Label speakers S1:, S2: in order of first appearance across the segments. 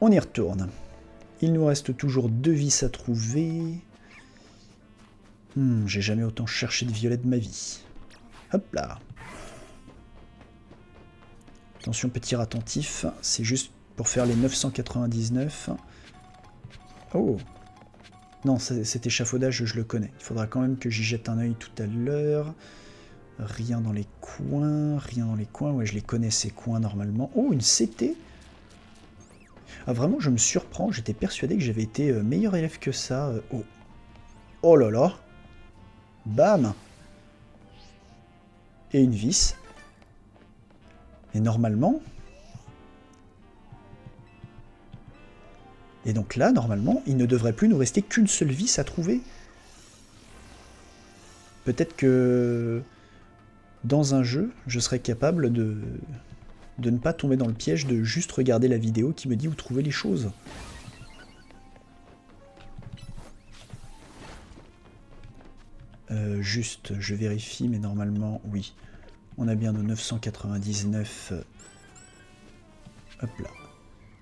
S1: On y retourne. Il nous reste toujours 2 vis à trouver. J'ai jamais autant cherché de violet de ma vie. Hop là. Attention, petit rat attentif. C'est juste pour faire les 999. Oh. Non, cet échafaudage, je le connais. Il faudra quand même que j'y jette un œil tout à l'heure. Rien dans les coins. Rien dans les coins. Ouais, je les connais, ces coins, normalement. Oh, une CT. Ah, vraiment, je me surprends. J'étais persuadé que j'avais été meilleur élève que ça. Oh. Oh là là. Bam. Et une vis. Et normalement... Et donc là, normalement, il ne devrait plus nous rester qu'une seule vis à trouver. Peut-être que dans un jeu, je serais capable de ne pas tomber dans le piège de juste regarder la vidéo qui me dit où trouver les choses. Juste, je vérifie, mais normalement, oui. On a bien nos 999. Hop là.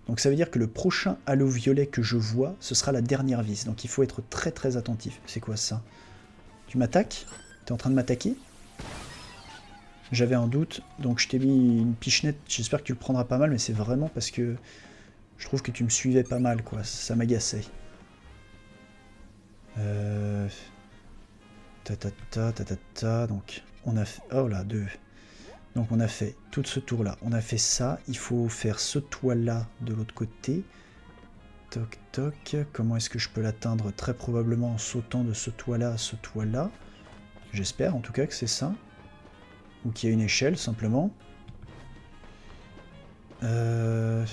S1: Donc ça veut dire que le prochain halo violet que je vois, ce sera la dernière vis. Donc il faut être très très attentif. C'est quoi ça? Tu m'attaques? T'es en train de m'attaquer? J'avais un doute, donc je t'ai mis une pichenette. J'espère que tu le prendras pas mal, mais c'est vraiment parce que je trouve que tu me suivais pas mal, quoi. Ça m'agaçait. Donc on a fait... Oh là, 2. Donc on a fait tout ce tour-là. On a fait ça. Il faut faire ce toit-là de l'autre côté. Toc toc. Comment est-ce que je peux l'atteindre? Très probablement en sautant de ce toit-là à ce toit-là. J'espère en tout cas que c'est ça. Ou qu'il y a une échelle, simplement. Je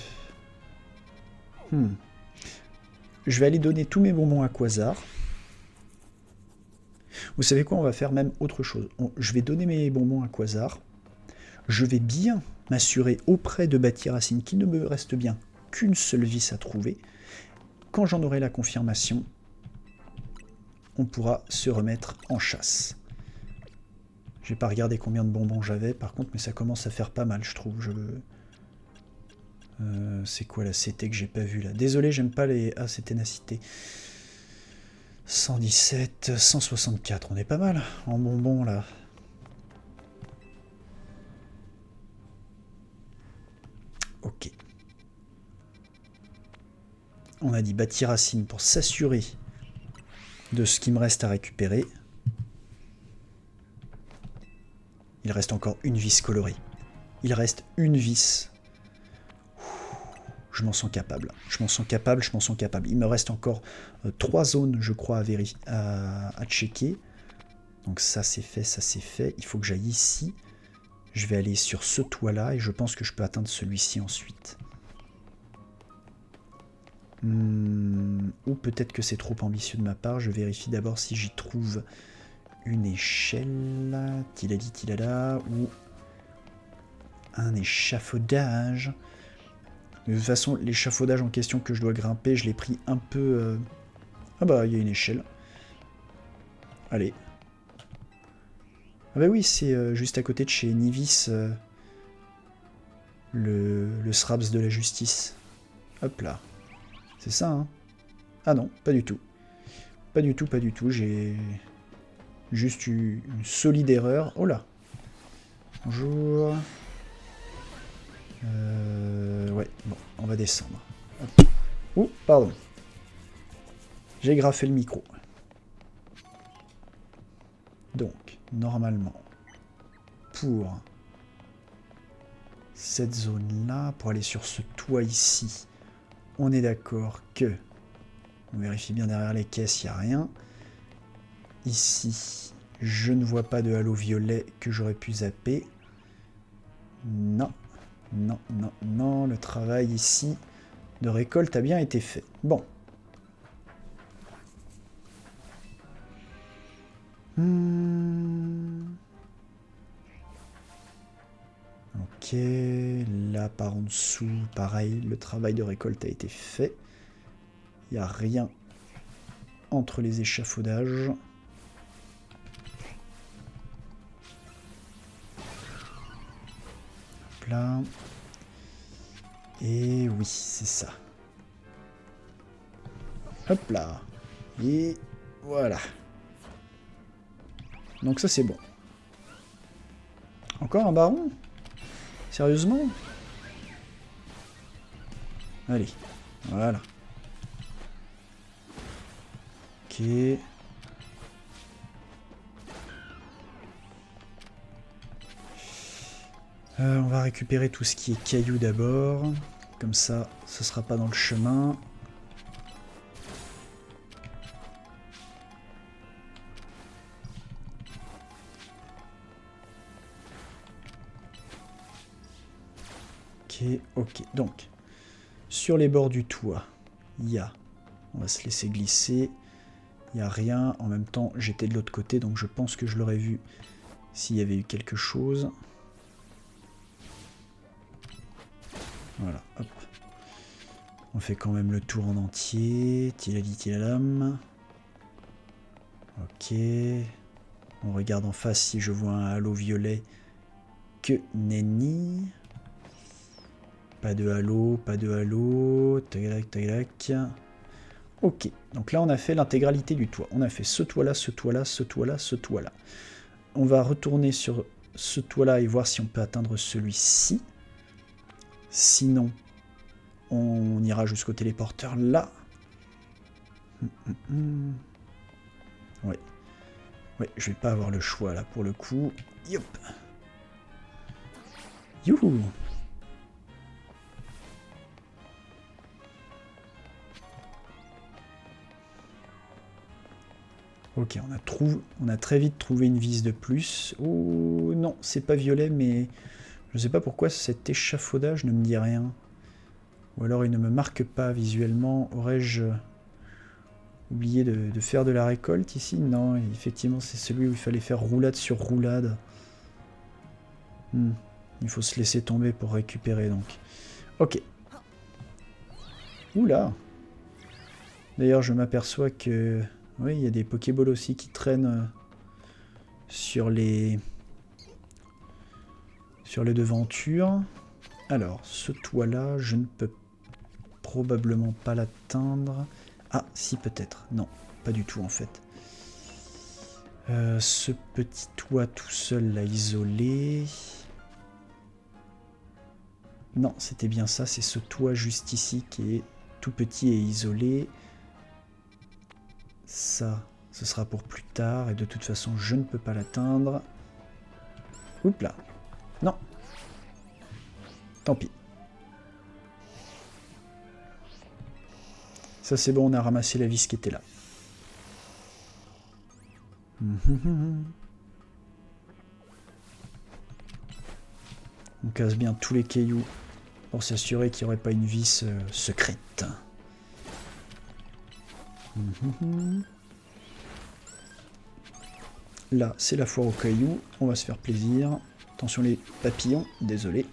S1: vais aller donner tous mes bonbons à Quasar. Vous savez quoi? On va faire même autre chose. Je vais donner mes bonbons à Quasar. Je vais bien m'assurer auprès de Batiracine qu'il ne me reste bien qu'une seule vis à trouver. Quand j'en aurai la confirmation, on pourra se remettre en chasse. J'ai pas regardé combien de bonbons j'avais, par contre, mais ça commence à faire pas mal, je trouve. C'est quoi la CT que j'ai pas vue là? Désolé, j'aime pas les... Ah, c'est ténacité. 117, 164, on est pas mal en bonbons là. Ok. On a dit Batiracine pour s'assurer de ce qui me reste à récupérer. Il reste encore une vis colorée. Il reste une vis. Je m'en sens capable. Je m'en sens capable, je m'en sens capable. Il me reste encore 3 zones, je crois, à checker. Donc ça c'est fait, ça c'est fait. Il faut que j'aille ici. Je vais aller sur ce toit-là et je pense que je peux atteindre celui-ci ensuite. Ou peut-être que c'est trop ambitieux de ma part. Je vérifie d'abord si j'y trouve une échelle. Tilali tilala. Ou un échafaudage. De toute façon, l'échafaudage en question que je dois grimper, je l'ai pris un peu... Ah bah, il y a une échelle. Allez. Ah bah oui, c'est juste à côté de chez Nivis, le Sraps de la justice. Hop là. C'est ça, hein? Ah non, pas du tout. Pas du tout, pas du tout. J'ai juste eu une solide erreur. Oh là. Bonjour. Ouais, bon, on va descendre. Hop. Oh, pardon. J'ai graffé le micro. Donc, normalement, pour cette zone-là, pour aller sur ce toit ici, on est d'accord que... On vérifie bien derrière les caisses, il n'y a rien. Ici, je ne vois pas de halo violet que j'aurais pu zapper. Non, non, non, non, le travail ici de récolte a bien été fait. Bon. Ok, là par en dessous, pareil, le travail de récolte a été fait. Il n'y a rien entre les échafaudages. Hop là. Et oui, c'est ça. Hop là. Et voilà. Donc ça c'est bon. Encore un baron? Sérieusement? Allez. Voilà. Ok. On va récupérer tout ce qui est cailloux d'abord. Comme ça, ce sera pas dans le chemin. Ok. Donc, sur les bords du toit, il y a... On va se laisser glisser. Il n'y a rien. En même temps, j'étais de l'autre côté, donc je pense que je l'aurais vu s'il y avait eu quelque chose. Voilà, hop. On fait quand même le tour en entier. Tilali tilalam. Ok. On regarde en face si je vois un halo violet. Que nenni. Pas de halo, pas de halo. Tagalac, tagalac. Ok, donc là on a fait l'intégralité du toit. On a fait ce toit-là, ce toit-là, ce toit-là, ce toit-là. On va retourner sur ce toit-là et voir si on peut atteindre celui-ci. Sinon, on ira jusqu'au téléporteur là. Ouais. Ouais, je vais pas avoir le choix là pour le coup. Yop. Youhou. Ok, on a très vite trouvé une vis de plus. Oh non, c'est pas violet, mais je sais pas pourquoi cet échafaudage ne me dit rien. Ou alors il ne me marque pas visuellement. Aurais-je oublié de faire de la récolte ici? Non, effectivement c'est celui où il fallait faire roulade sur roulade. Il faut se laisser tomber pour récupérer donc. Ok. Oula. D'ailleurs je m'aperçois que... Oui, il y a des Pokéballs aussi qui traînent sur les devantures. Alors, ce toit-là, je ne peux probablement pas l'atteindre. Ah, si, peut-être. Non, pas du tout, en fait. Ce petit toit tout seul, là, isolé... Non, c'était bien ça, c'est ce toit juste ici qui est tout petit et isolé. Ça, ce sera pour plus tard, et de toute façon, je ne peux pas l'atteindre. Oups là. Non. Tant pis. Ça c'est bon, on a ramassé la vis qui était là. On casse bien tous les cailloux pour s'assurer qu'il n'y aurait pas une vis secrète. Là, c'est la foire aux cailloux. On va se faire plaisir. Attention les papillons, désolé.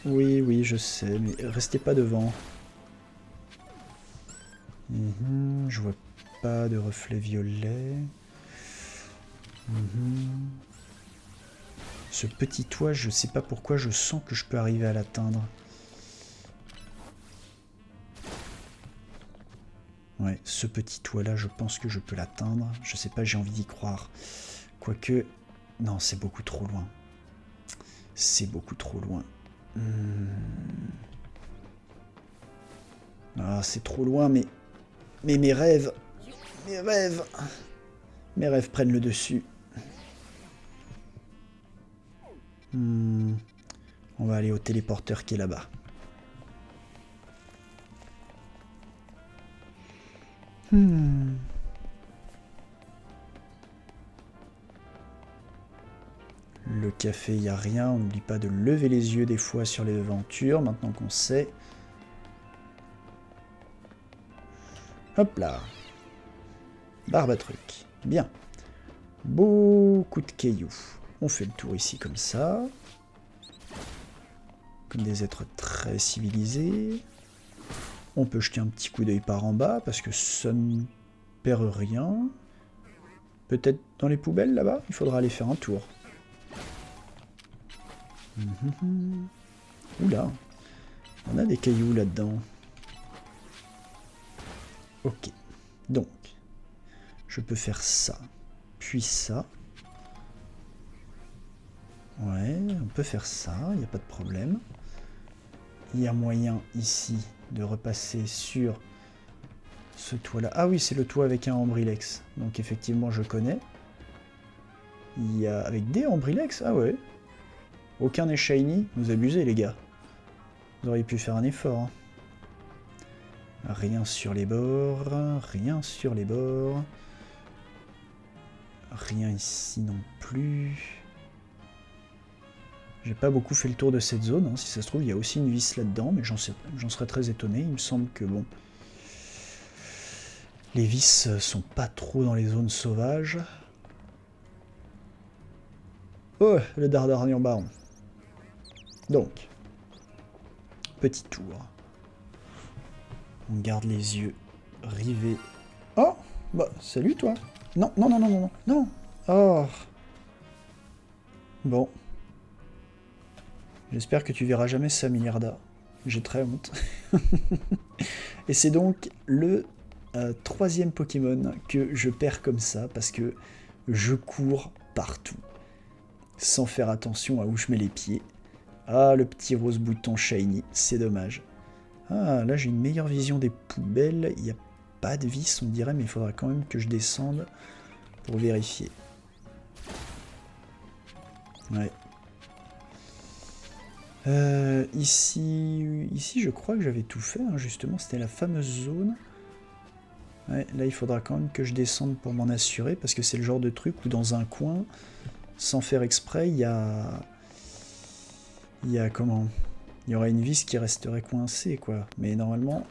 S1: Oui, oui, je sais, mais restez pas devant. Je vois pas de reflet violet. Ce petit toit, je sais pas pourquoi, je sens que je peux arriver à l'atteindre. Ouais, ce petit toit-là, je pense que je peux l'atteindre. Je sais pas, j'ai envie d'y croire. Quoique... Non, c'est beaucoup trop loin. C'est beaucoup trop loin. Ah, c'est trop loin, mais mes rêves... Mes rêves... Mes rêves prennent le dessus. On va aller au téléporteur qui est là-bas. Le café, il n'y a rien. On n'oublie pas de lever les yeux des fois sur les devantures, maintenant qu'on sait. Hop là. Barbe à truc. Bien. Beaucoup de cailloux. On fait le tour ici comme ça. Comme des êtres très civilisés. On peut jeter un petit coup d'œil par en bas, parce que ça ne perd rien. Peut-être dans les poubelles, là-bas? Il faudra aller faire un tour. Oula. On a des cailloux là-dedans. Ok. Donc, je peux faire ça, puis ça. Ouais, on peut faire ça, il n'y a pas de problème. Il y a moyen ici de repasser sur ce toit-là. Ah oui, c'est le toit avec un ambrilex. Donc effectivement, je connais. Il y a avec des ambrilex. Ah ouais. Aucun n'est shiny. Vous abusez, les gars. Vous auriez pu faire un effort. Hein. Rien sur les bords. Rien sur les bords. Rien ici non plus. J'ai pas beaucoup fait le tour de cette zone. Hein. Si ça se trouve, il y a aussi une vis là-dedans. Mais j'en serais très étonné. Il me semble que bon... Les vis sont pas trop dans les zones sauvages. Oh, le Dardarian Baron. Donc, petit tour. On garde les yeux rivés. Oh, bah, salut toi. Non, non, non, non, non, non. Oh. Bon. J'espère que tu verras jamais ça, Miliarda. J'ai très honte. Et c'est donc le troisième Pokémon que je perds comme ça, parce que je cours partout. Sans faire attention à où je mets les pieds. Ah, le petit rose bouton shiny, c'est dommage. Ah, là j'ai une meilleure vision des poubelles. Il n'y a pas de vis, on dirait, mais il faudra quand même que je descende pour vérifier. Ouais. Ici, je crois que j'avais tout fait, hein, justement, c'était la fameuse zone. Ouais, là, il faudra quand même que je descende pour m'en assurer, parce que c'est le genre de truc où dans un coin, sans faire exprès, il y a comment? Il y aura une vis qui resterait coincée, quoi. Mais normalement,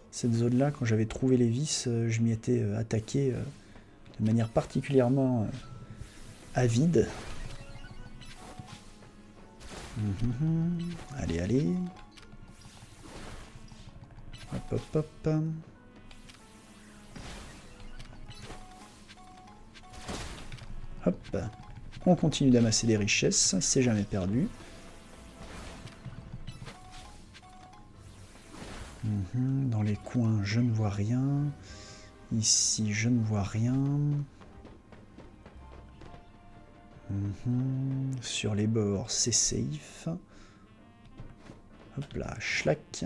S1: cette zone-là, quand j'avais trouvé les vis, je m'y étais attaqué de manière particulièrement avide. Allez, allez. Hop, hop, hop. Hop. On continue d'amasser des richesses, c'est jamais perdu. Dans les coins, je ne vois rien. Ici, je ne vois rien. Sur les bords, c'est safe. Hop là, schlack.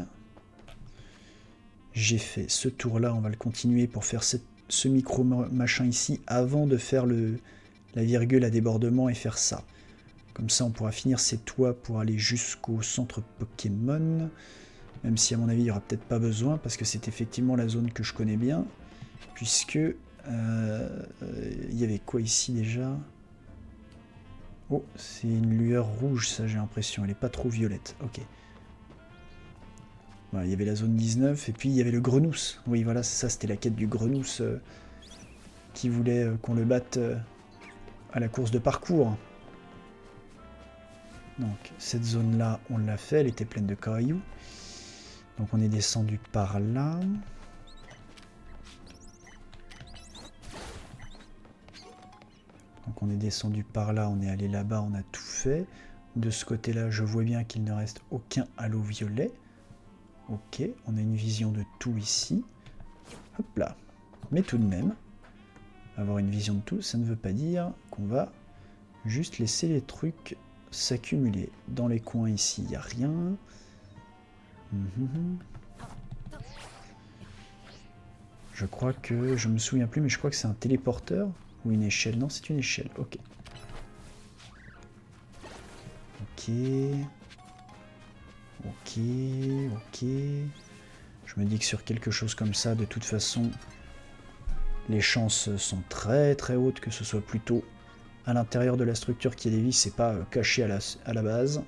S1: J'ai fait ce tour-là, on va le continuer pour faire ce micro-machin ici, avant de faire la virgule à débordement et faire ça. Comme ça, on pourra finir ces toits pour aller jusqu'au centre Pokémon. Même si, à mon avis, il n'y aura peut-être pas besoin, parce que c'est effectivement la zone que je connais bien. Puisque... il y avait quoi ici déjà? Oh, c'est une lueur rouge, ça, j'ai l'impression. Elle n'est pas trop violette. Ok. Voilà, il y avait la zone 19, et puis il y avait le Grenousse. Oui, voilà, c'est ça, c'était la quête du Grenousse qui voulait qu'on le batte à la course de parcours. Donc, cette zone-là, on l'a fait, elle était pleine de cailloux. Donc, on est descendu par là. Donc, on est descendu par là, on est allé là-bas, on a tout fait. De ce côté-là, je vois bien qu'il ne reste aucun halo violet. Ok, on a une vision de tout ici. Hop là. Mais tout de même, avoir une vision de tout, ça ne veut pas dire qu'on va juste laisser les trucs s'accumuler. Dans les coins ici, il n'y a rien. Je crois que... Je me souviens plus, mais je crois que c'est un téléporteur ou une échelle. Non, c'est une échelle. Ok. Ok. Ok. Ok. Je me dis que sur quelque chose comme ça, de toute façon, les chances sont très très hautes que ce soit plutôt à l'intérieur de la structure qui est des vis et pas caché à la base.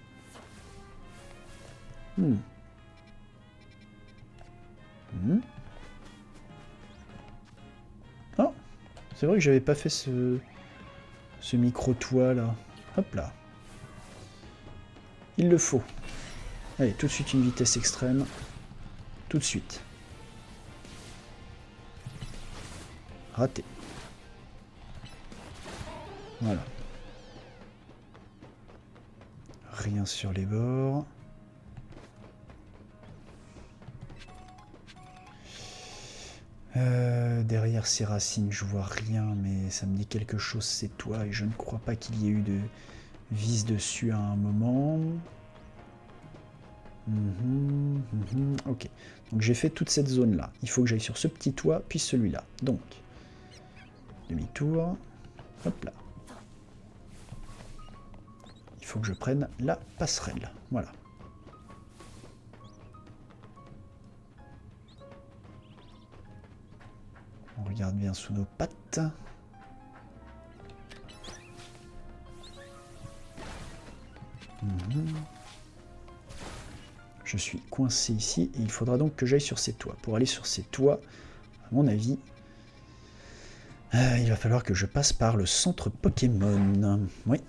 S1: Oh, c'est vrai que j'avais pas fait ce micro-toit là. Hop là. Il le faut. Allez, tout de suite une vitesse extrême. Tout de suite. Raté. Voilà. Rien sur les bords. Derrière ces racines, je vois rien, mais ça me dit quelque chose, c'est toi, et je ne crois pas qu'il y ait eu de vis dessus à un moment. Ok, donc j'ai fait toute cette zone-là. Il faut que j'aille sur ce petit toit, puis celui-là. Donc, demi-tour, hop là. Il faut que je prenne la passerelle, voilà. On regarde bien sous nos pattes. Je suis coincé ici et il faudra donc que j'aille sur ces toits. Pour aller sur ces toits, à mon avis, il va falloir que je passe par le centre Pokémon. Oui,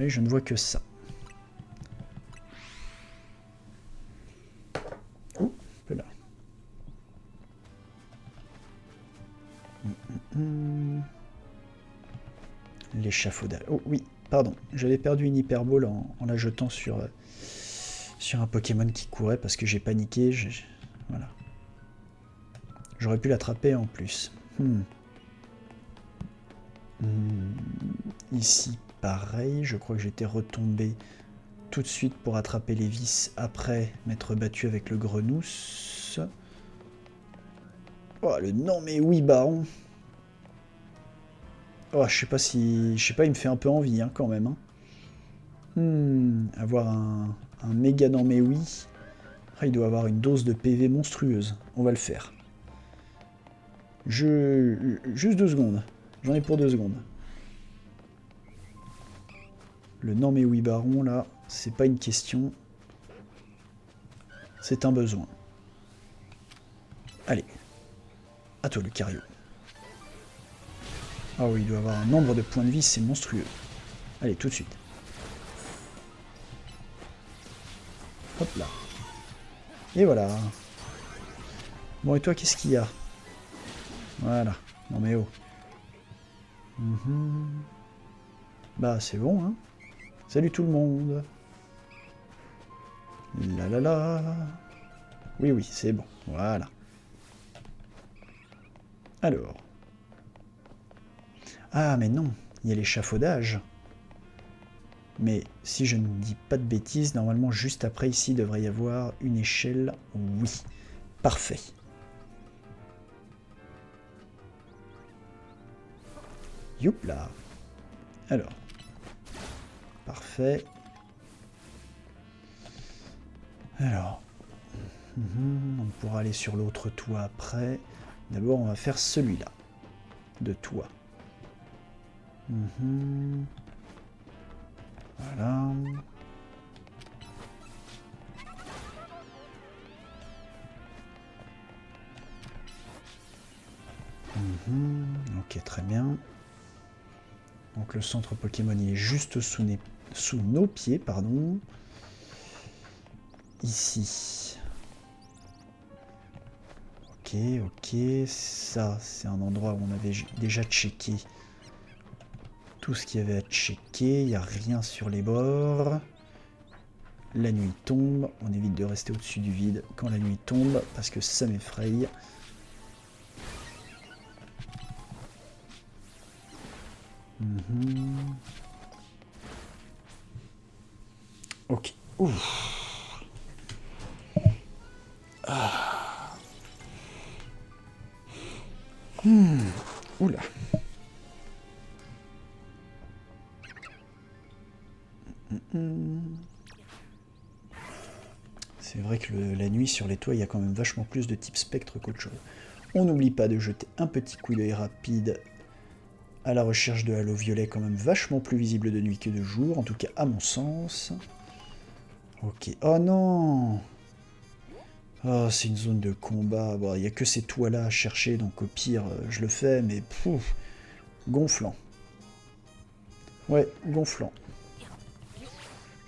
S1: je ne vois que ça. Oh, un peu là. L'échafaudage. Oh oui, pardon, j'avais perdu une hyperbole en la jetant sur un Pokémon qui courait parce que j'ai paniqué. Voilà. J'aurais pu l'attraper en plus. Ici, pareil, je crois que j'étais retombé tout de suite pour attraper les vis après m'être battu avec le grenousse. Oh, le non mais oui, baron. Oh, je sais pas, il me fait un peu envie, hein, quand même. Hein. Avoir un méga non mais oui. Ah, il doit avoir une dose de PV monstrueuse. On va le faire. Juste 2 secondes. J'en ai pour 2 secondes. Le non mais oui baron, là, c'est pas une question. C'est un besoin. Allez. À toi, le Lucario. Ah oui, il doit avoir un nombre de points de vie, c'est monstrueux. Allez, tout de suite. Hop là. Et voilà. Bon, et toi, qu'est-ce qu'il y a? Voilà. Non mais oh. Bah, c'est bon, hein. Salut tout le monde. La la la. Oui, oui, c'est bon. Voilà. Alors. Ah, mais non, il y a l'échafaudage. Mais si je ne dis pas de bêtises, normalement, juste après, ici, il devrait y avoir une échelle. Oui. Parfait. Youpla. Alors. Parfait. Alors. On pourra aller sur l'autre toit après. D'abord, on va faire celui-là. De toit. Voilà. Ok, très bien. Donc le centre Pokémon il est juste sous nos pieds, pardon. Ici. Ok. Ça, c'est un endroit où on avait déjà checké tout ce qu'il y avait à checker. Il n'y a rien sur les bords. La nuit tombe. On évite de rester au-dessus du vide quand la nuit tombe, parce que ça m'effraie. Ok. Ouf. Ah. Oula. C'est vrai que la nuit sur les toits, il y a quand même vachement plus de type spectre qu'autre chose. On n'oublie pas de jeter un petit coup d'œil rapide à la recherche de Halo Violet, quand même vachement plus visible de nuit que de jour, en tout cas à mon sens. Ok. Oh non! Oh, c'est une zone de combat. Bon, il n'y a que ces toits-là à chercher, donc au pire, je le fais, mais pouf, gonflant. Ouais, gonflant.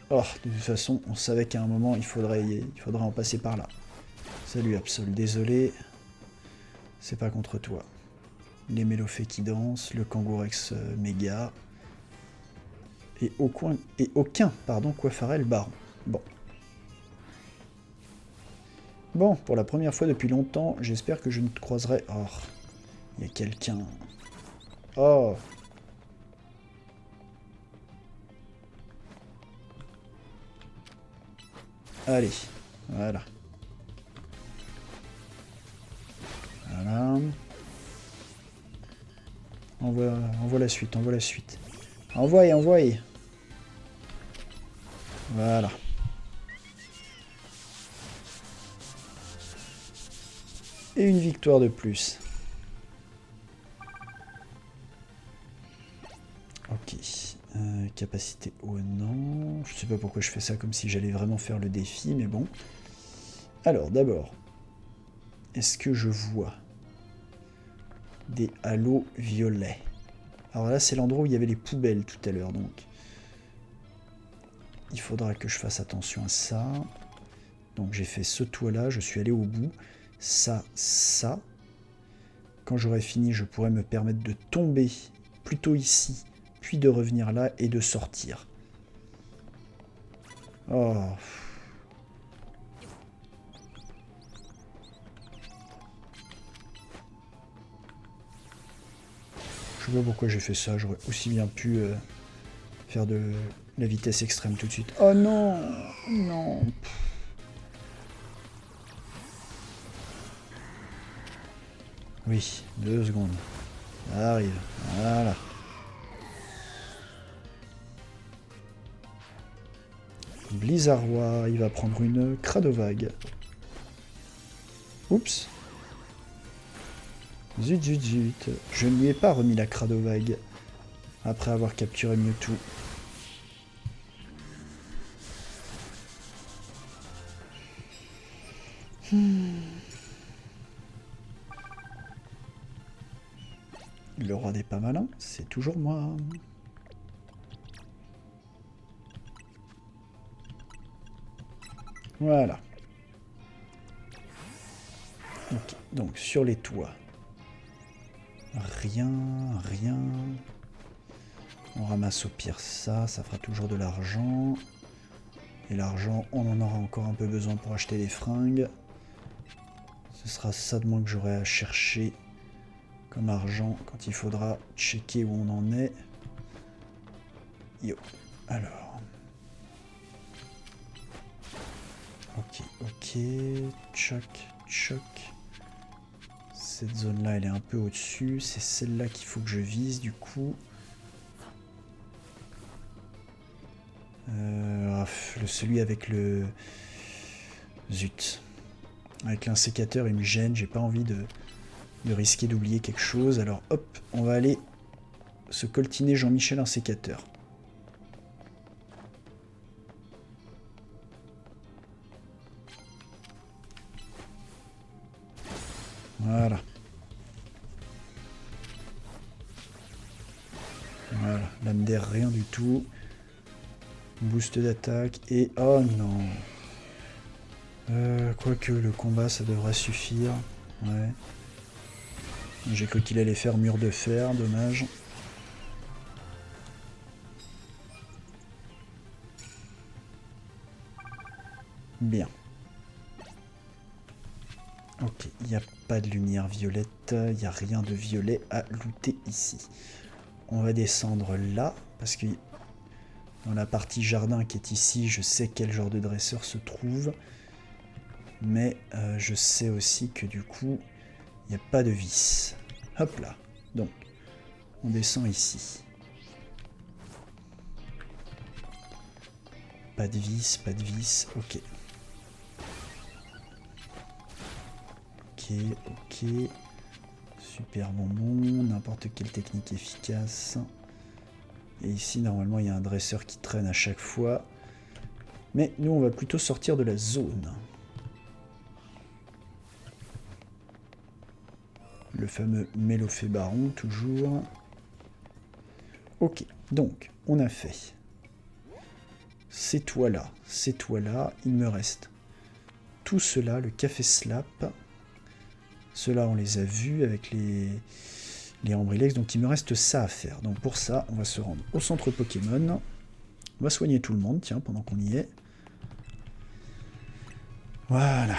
S1: Oh, de toute façon, on savait qu'à un moment, il faudrait en passer par là. Salut Absol, désolé. C'est pas contre toi. Les Mélophées qui dansent, le Kangourex méga. Et aucun, Coiffarel baron. Bon. Bon, pour la première fois depuis longtemps, j'espère que je ne te croiserai... Oh, Il y a quelqu'un. Oh! Allez, voilà. Voilà. Envoie la suite, envoie la suite. Envoie, envoie. Voilà. Et une victoire de plus. Ok. Capacité eau, non. Je sais pas pourquoi je fais ça comme si j'allais vraiment faire le défi, mais bon. Alors, d'abord, est-ce que je vois des halos violets? Alors là, c'est l'endroit où il y avait les poubelles tout à l'heure, donc il faudra que je fasse attention à ça. Donc j'ai fait ce toit-là, je suis allé au bout. Ça. Quand j'aurai fini, je pourrai me permettre de tomber plutôt ici, puis de revenir là et de sortir. Oh. Je sais pas pourquoi j'ai fait ça, j'aurais aussi bien pu faire de la vitesse extrême tout de suite. Oh non! Non! Oui, 2 secondes. Ça arrive, voilà. Blizzardois, il va prendre une Cradovague. Oups. Zut, zut, zut. Je ne lui ai pas remis la Cradovague après avoir capturé Mewtwo. Le roi des pas malins, c'est toujours moi. Voilà. Ok, donc sur les toits. Rien. On ramasse au pire ça, ça fera toujours de l'argent. Et l'argent, on en aura encore un peu besoin pour acheter des fringues. Ce sera ça de moins que j'aurai à chercher comme argent quand il faudra checker où on en est. Yo. Alors. Ok. Choc. Cette zone-là, elle est un peu au-dessus. C'est celle-là qu'il faut que je vise, du coup. Celui avec le... Zut. Avec l'insécateur, il me gêne. J'ai pas envie de risquer d'oublier quelque chose. Alors, hop, on va aller se coltiner Jean-Michel insécateur. Voilà. Lame d'air, rien du tout. Boost d'attaque et... Oh non. Quoique le combat, ça devrait suffire. Ouais. J'ai cru qu'il allait faire mur de fer, dommage. Bien. Ok, il n'y a pas de lumière violette, il n'y a rien de violet à looter ici. On va descendre là, parce que dans la partie jardin qui est ici, je sais quel genre de dresseur se trouve. Mais je sais aussi que du coup, il n'y a pas de vis. Hop là. Donc, on descend ici. Pas de vis, ok. Ok. Super bonbon, n'importe quelle technique efficace. Et ici, normalement, il y a un dresseur qui traîne à chaque fois. Mais nous, on va plutôt sortir de la zone. Le fameux Mélophée Baron, toujours. Ok, donc, on a fait ces toits-là, il me reste tout cela, le café slap. Ceux-là, on les a vus avec les Ambrilex, donc il me reste ça à faire. Donc pour ça, on va se rendre au centre Pokémon. On va soigner tout le monde, tiens, pendant qu'on y est. Voilà.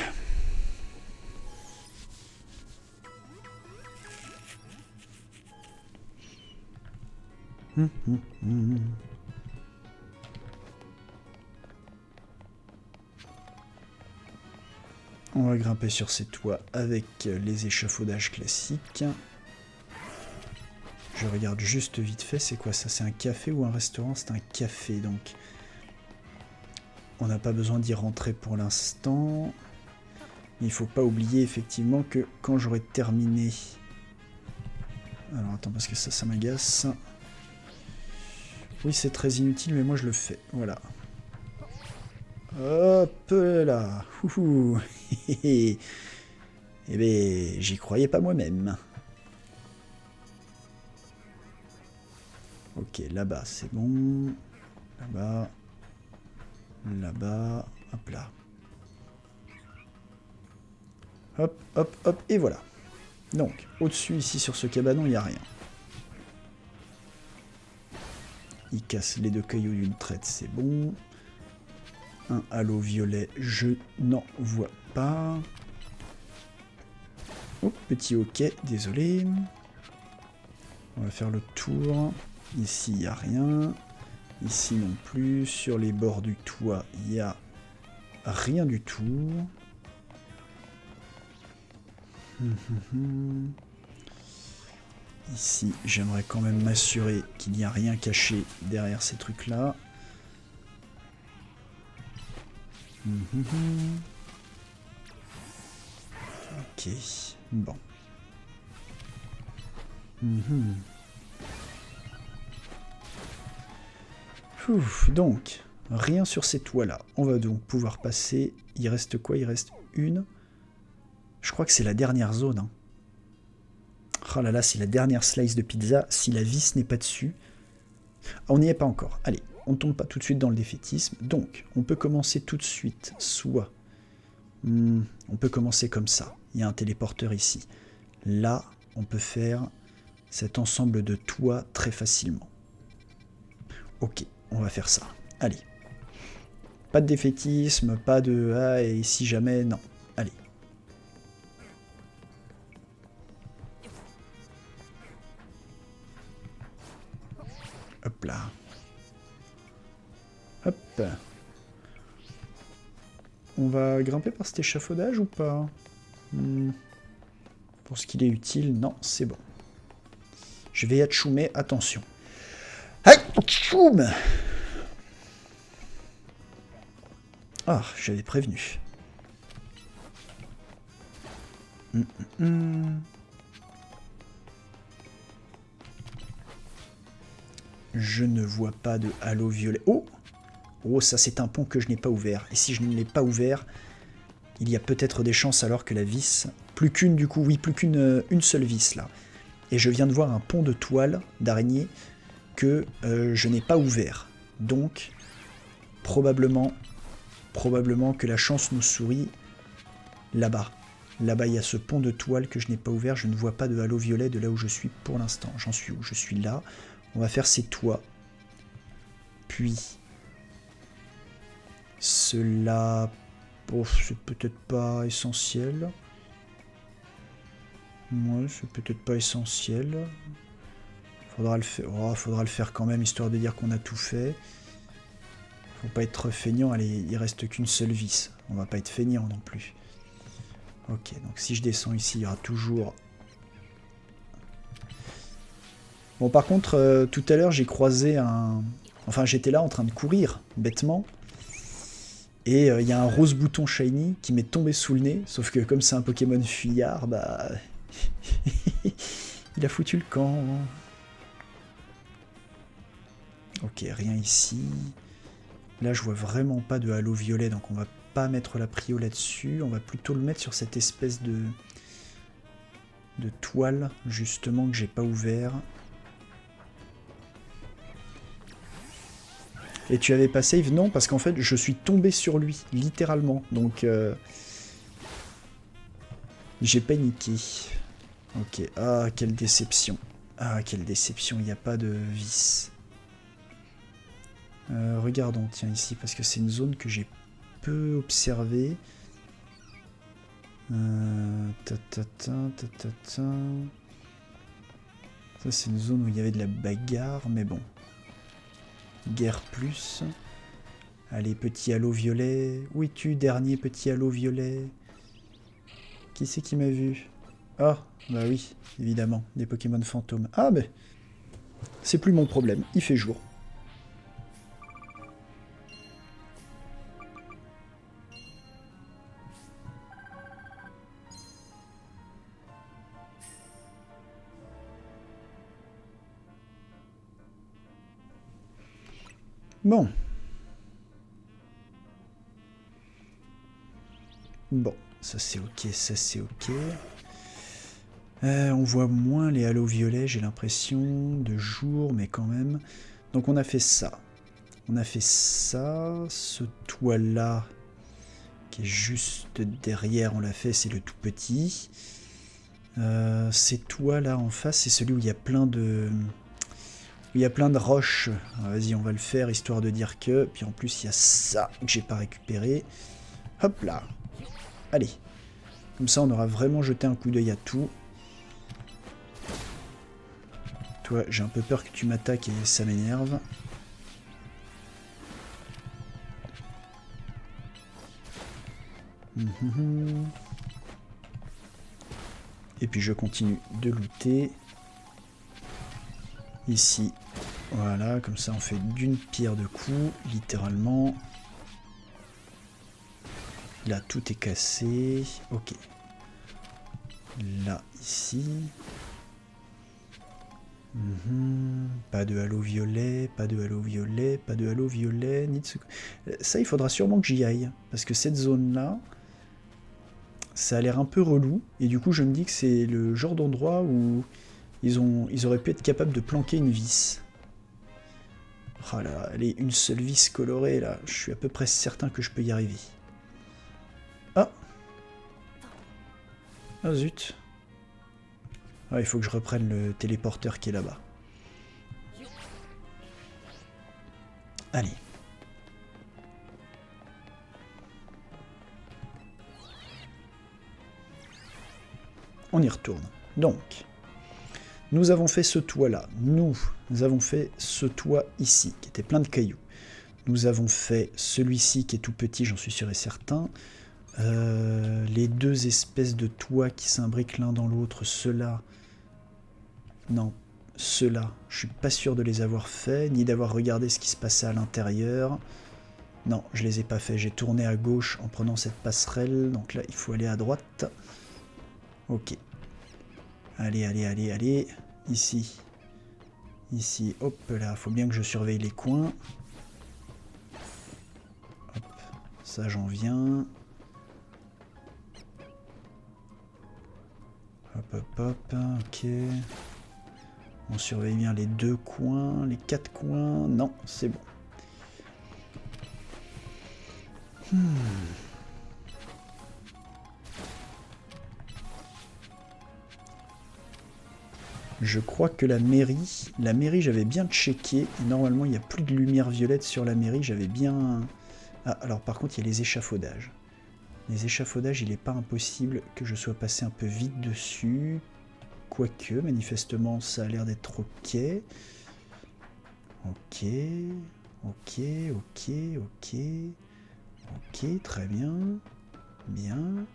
S1: On va grimper sur ces toits avec les échafaudages classiques. Je regarde juste vite fait, c'est quoi ça? C'est un café ou un restaurant? C'est un café, donc on n'a pas besoin d'y rentrer pour l'instant. Il ne faut pas oublier effectivement que quand j'aurai terminé... Alors attends, parce que ça m'agace. Oui, c'est très inutile, mais moi je le fais. Voilà. Hop là. Ouhou. Eh ben, j'y croyais pas moi-même. Ok, là-bas, c'est bon. Là-bas. Là-bas. Hop là. Hop, hop, hop, et voilà. Donc, au-dessus, ici, sur ce cabanon, il n'y a rien. Il casse les 2 cailloux d'une traite, c'est bon. Un halo violet, je n'en vois pas. Oh, petit hoquet, désolé. On va faire le tour. Ici, il n'y a rien. Ici non plus. Sur les bords du toit, il n'y a rien du tout. Ici, j'aimerais quand même m'assurer qu'il n'y a rien caché derrière ces trucs-là. Ok, bon. Donc, rien sur ces toits-là. On va donc pouvoir passer. Il reste quoi? Il reste une. Je crois que c'est la dernière zone. Hein. Oh là là, c'est la dernière slice de pizza. Si la vis n'est pas dessus... on n'y est pas encore. Allez, on ne tombe pas tout de suite dans le défaitisme. Donc, on peut commencer tout de suite. Soit... on peut commencer comme ça. Il y a un téléporteur ici. Là, on peut faire cet ensemble de toits très facilement. Ok, on va faire ça. Allez. Pas de défaitisme, pas de... ah, et si jamais... non. Allez. Hop là. Hop. On va grimper par cet échafaudage ou pas? Pour ce qu'il est utile, non, c'est bon. Je vais atchoumer, attention. Atchoum! Ah, j'avais prévenu. Je ne vois pas de halo violet. Oh! Oh, ça c'est un pont que je n'ai pas ouvert. Et si je ne l'ai pas ouvert, il y a peut-être des chances alors que la vis... Plus qu'une du coup, oui, plus qu'une seule vis là. Et je viens de voir un pont de toile d'araignée que je n'ai pas ouvert. Donc, probablement que la chance nous sourit là-bas. Là-bas, il y a ce pont de toile que je n'ai pas ouvert. Je ne vois pas de halo violet de là où je suis pour l'instant. J'en suis où? Je suis là. On va faire ces toits. Puis, cela... oh, c'est peut-être pas essentiel. Ouais, c'est peut-être pas essentiel. Faudra le faire. Oh, faudra le faire quand même, histoire de dire qu'on a tout fait. Faut pas être feignant. Allez, il reste qu'une seule vis. On va pas être feignant non plus. Ok, donc si je descends ici, il y aura toujours... Bon, par contre, tout à l'heure, j'ai croisé un... Enfin, j'étais là en train de courir, bêtement. Et il y a un rose bouton shiny qui m'est tombé sous le nez. Sauf que comme c'est un Pokémon fuyard, bah... il a foutu le camp. Ok, rien ici. Là, je vois vraiment pas de halo violet, donc on va pas mettre la prio là-dessus. On va plutôt le mettre sur cette espèce de toile, justement, que j'ai pas ouvert. Et tu avais pas save? Non, parce qu'en fait, je suis tombé sur lui, littéralement. Donc, j'ai paniqué. Ok, ah, quelle déception. Ah, quelle déception, il n'y a pas de vis. Regardons, tiens, ici, parce que c'est une zone que j'ai peu observée. Ça, c'est une zone où il y avait de la bagarre, mais bon. Guerre plus. Allez, petit halo violet. Où es-tu, dernier petit halo violet? Qui c'est qui m'a vu? Ah, bah oui, évidemment, des Pokémon fantômes. Ah, ben, c'est plus mon problème, il fait jour. Bon. Bon, ça c'est ok, ça c'est ok. On voit moins les halos violets, j'ai l'impression, de jour, mais quand même. Donc on a fait ça. On a fait ça. Ce toit-là, qui est juste derrière, on l'a fait, c'est le tout petit. Ces toits-là en face, c'est celui où il y a plein de... Il y a plein de roches. Vas-y, on va le faire, histoire de dire que... Puis en plus, il y a ça que j'ai pas récupéré. Hop là. Allez. Comme ça, on aura vraiment jeté un coup d'œil à tout. Toi, j'ai un peu peur que tu m'attaques et ça m'énerve. Et puis je continue de looter. Ici. Voilà, comme ça on fait d'une pierre deux coups, littéralement. Là, tout est cassé. Ok. Là, ici. Pas de halo violet, pas de halo violet, pas de halo violet. Ni de ce... Ça, il faudra sûrement que j'y aille. Parce que cette zone-là, ça a l'air un peu relou. Et du coup, je me dis que c'est le genre d'endroit où ils auraient pu être capables de planquer une vis. Oh là là, allez, une seule vis colorée, là. Je suis à peu près certain que je peux y arriver. Ah! Ah zut. Ah, il faut que je reprenne le téléporteur qui est là-bas. Allez. On y retourne. Donc, nous avons fait ce toit-là. Nous avons fait ce toit ici, qui était plein de cailloux. Nous avons fait celui-ci qui est tout petit, j'en suis sûr et certain. Les deux espèces de toits qui s'imbriquent l'un dans l'autre, ceux-là... Non, ceux-là, je suis pas sûr de les avoir faits, ni d'avoir regardé ce qui se passait à l'intérieur. Non, je les ai pas faits. J'ai tourné à gauche en prenant cette passerelle, donc là, il faut aller à droite. Ok. Allez, allez, allez, allez. Ici. Ici, hop là, faut bien que je surveille les coins. Hop, ça j'en viens. Hop, hop, hop, ok. On surveille bien les deux coins, les quatre coins. Non, c'est bon. Je crois que la mairie j'avais bien checké. Et normalement, il n'y a plus de lumière violette sur la mairie. J'avais bien... Ah, alors par contre, il y a les échafaudages. Les échafaudages, il n'est pas impossible que je sois passé un peu vite dessus. Quoique, manifestement, ça a l'air d'être ok. Ok, ok, ok, ok. Ok, très bien. Bien.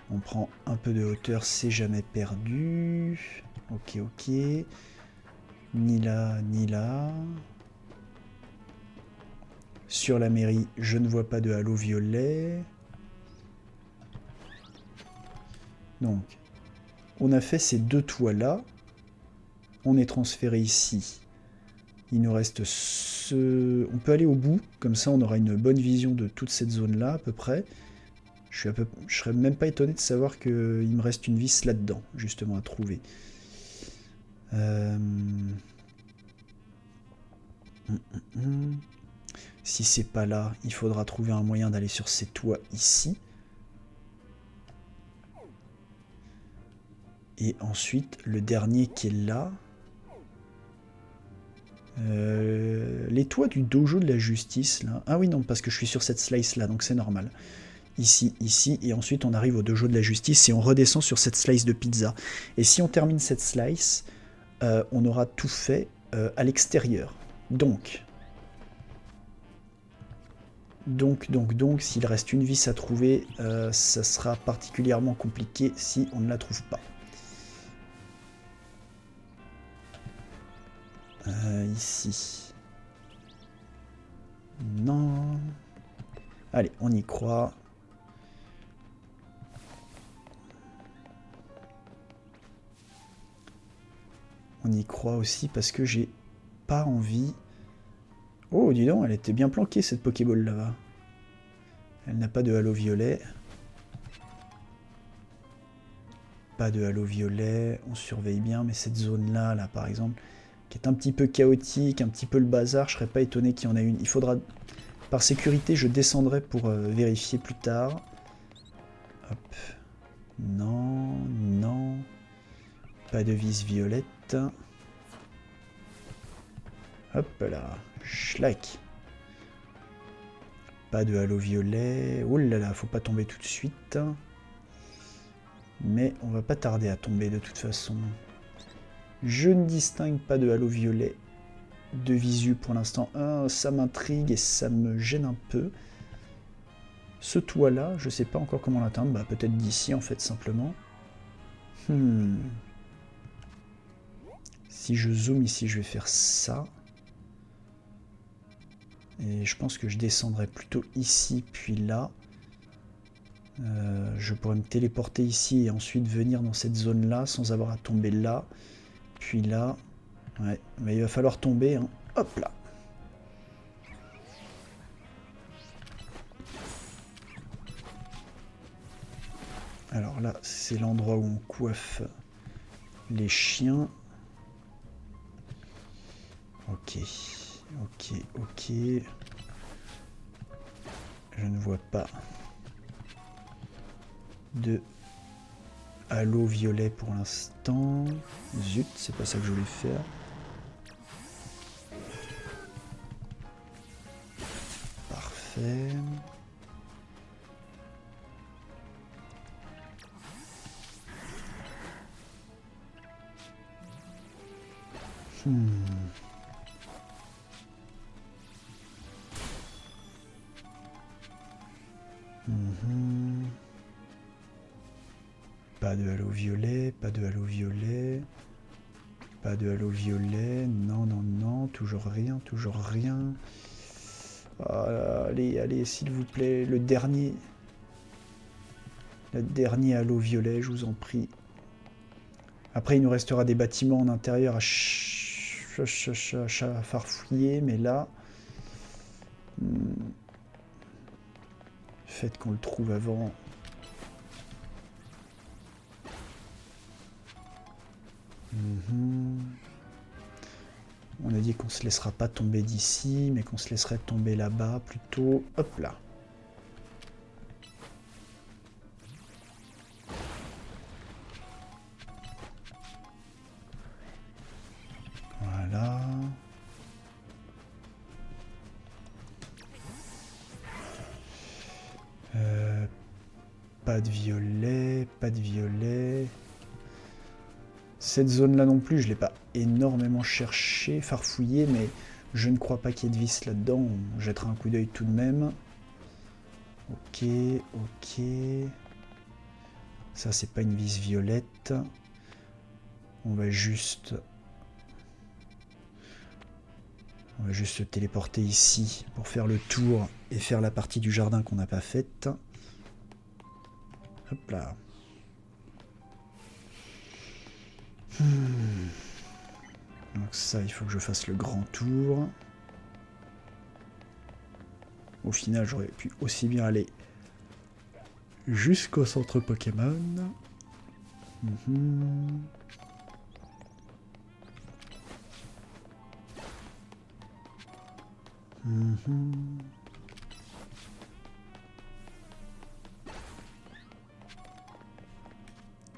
S1: On prend un peu de hauteur, c'est jamais perdu. Ok, ok. Ni là, ni là. Sur la mairie, je ne vois pas de halo violet. Donc, on a fait ces deux toits-là. On est transféré ici. Il nous reste ce... On peut aller au bout, comme ça on aura une bonne vision de toute cette zone-là, à peu près. Je serais même pas étonné de savoir qu'il me reste une vis là-dedans, justement, à trouver. Si c'est pas là, il faudra trouver un moyen d'aller sur ces toits ici. Et ensuite, le dernier qui est là... les toits du dojo de la justice, là... Ah oui, non, parce que je suis sur cette slice-là, donc c'est normal. Ici, ici, et ensuite on arrive au dojo de la justice et on redescend sur cette slice de pizza. Et si on termine cette slice, on aura tout fait à l'extérieur. Donc, s'il reste une vis à trouver, ça sera particulièrement compliqué si on ne la trouve pas. Ici. Non. Allez, on y croit. On y croit aussi parce que j'ai pas envie... Oh, dis donc, elle était bien planquée cette Pokéball là-bas. Elle n'a pas de halo violet. Pas de halo violet, on surveille bien, mais cette zone-là, là, par exemple, qui est un petit peu chaotique, un petit peu le bazar, je serais pas étonné qu'il y en ait une. Il faudra... Par sécurité, je descendrai pour vérifier plus tard. Hop. Non, non. Pas de vis violette. Hop là. Schlack. Pas de halo violet. Oh là là, faut pas tomber tout de suite. Mais on va pas tarder à tomber de toute façon. Je ne distingue pas de halo violet de visu pour l'instant. Ça m'intrigue et ça me gêne un peu. Ce toit là, je sais pas encore comment l'atteindre. Bah peut-être d'ici en fait simplement. Si je zoome ici, je vais faire ça. Et je pense que je descendrai plutôt ici, puis là. Je pourrais me téléporter ici et ensuite venir dans cette zone-là sans avoir à tomber là. Puis là. Ouais, mais il va falloir tomber. Hein. Hop là. Alors là, c'est l'endroit où on coiffe les chiens. Ok. Ok, ok. Je ne vois pas de halo violet pour l'instant. Zut, c'est pas ça que je voulais faire. Parfait. Pas de halo violet, pas de halo violet. Pas de halo violet, non, non, non, toujours rien, toujours rien. Allez, allez, s'il vous plaît, le dernier halo violet, je vous en prie. Après, il nous restera des bâtiments en intérieur à farfouiller, mais là... Faites qu'on le trouve avant... On a dit qu'on se laissera pas tomber d'ici, mais qu'on se laisserait tomber là-bas plutôt. Hop là. Voilà. Pas de violet, pas de violet. Cette zone-là non plus, je ne l'ai pas énormément cherché, farfouillé, mais je ne crois pas qu'il y ait de vis là-dedans. On jettera un coup d'œil tout de même. Ok, ok. Ça, c'est pas une vis violette. On va juste se téléporter ici pour faire le tour et faire la partie du jardin qu'on n'a pas faite. Hop là. Donc ça, il faut que je fasse le grand tour. Au final, j'aurais pu aussi bien aller jusqu'au centre Pokémon.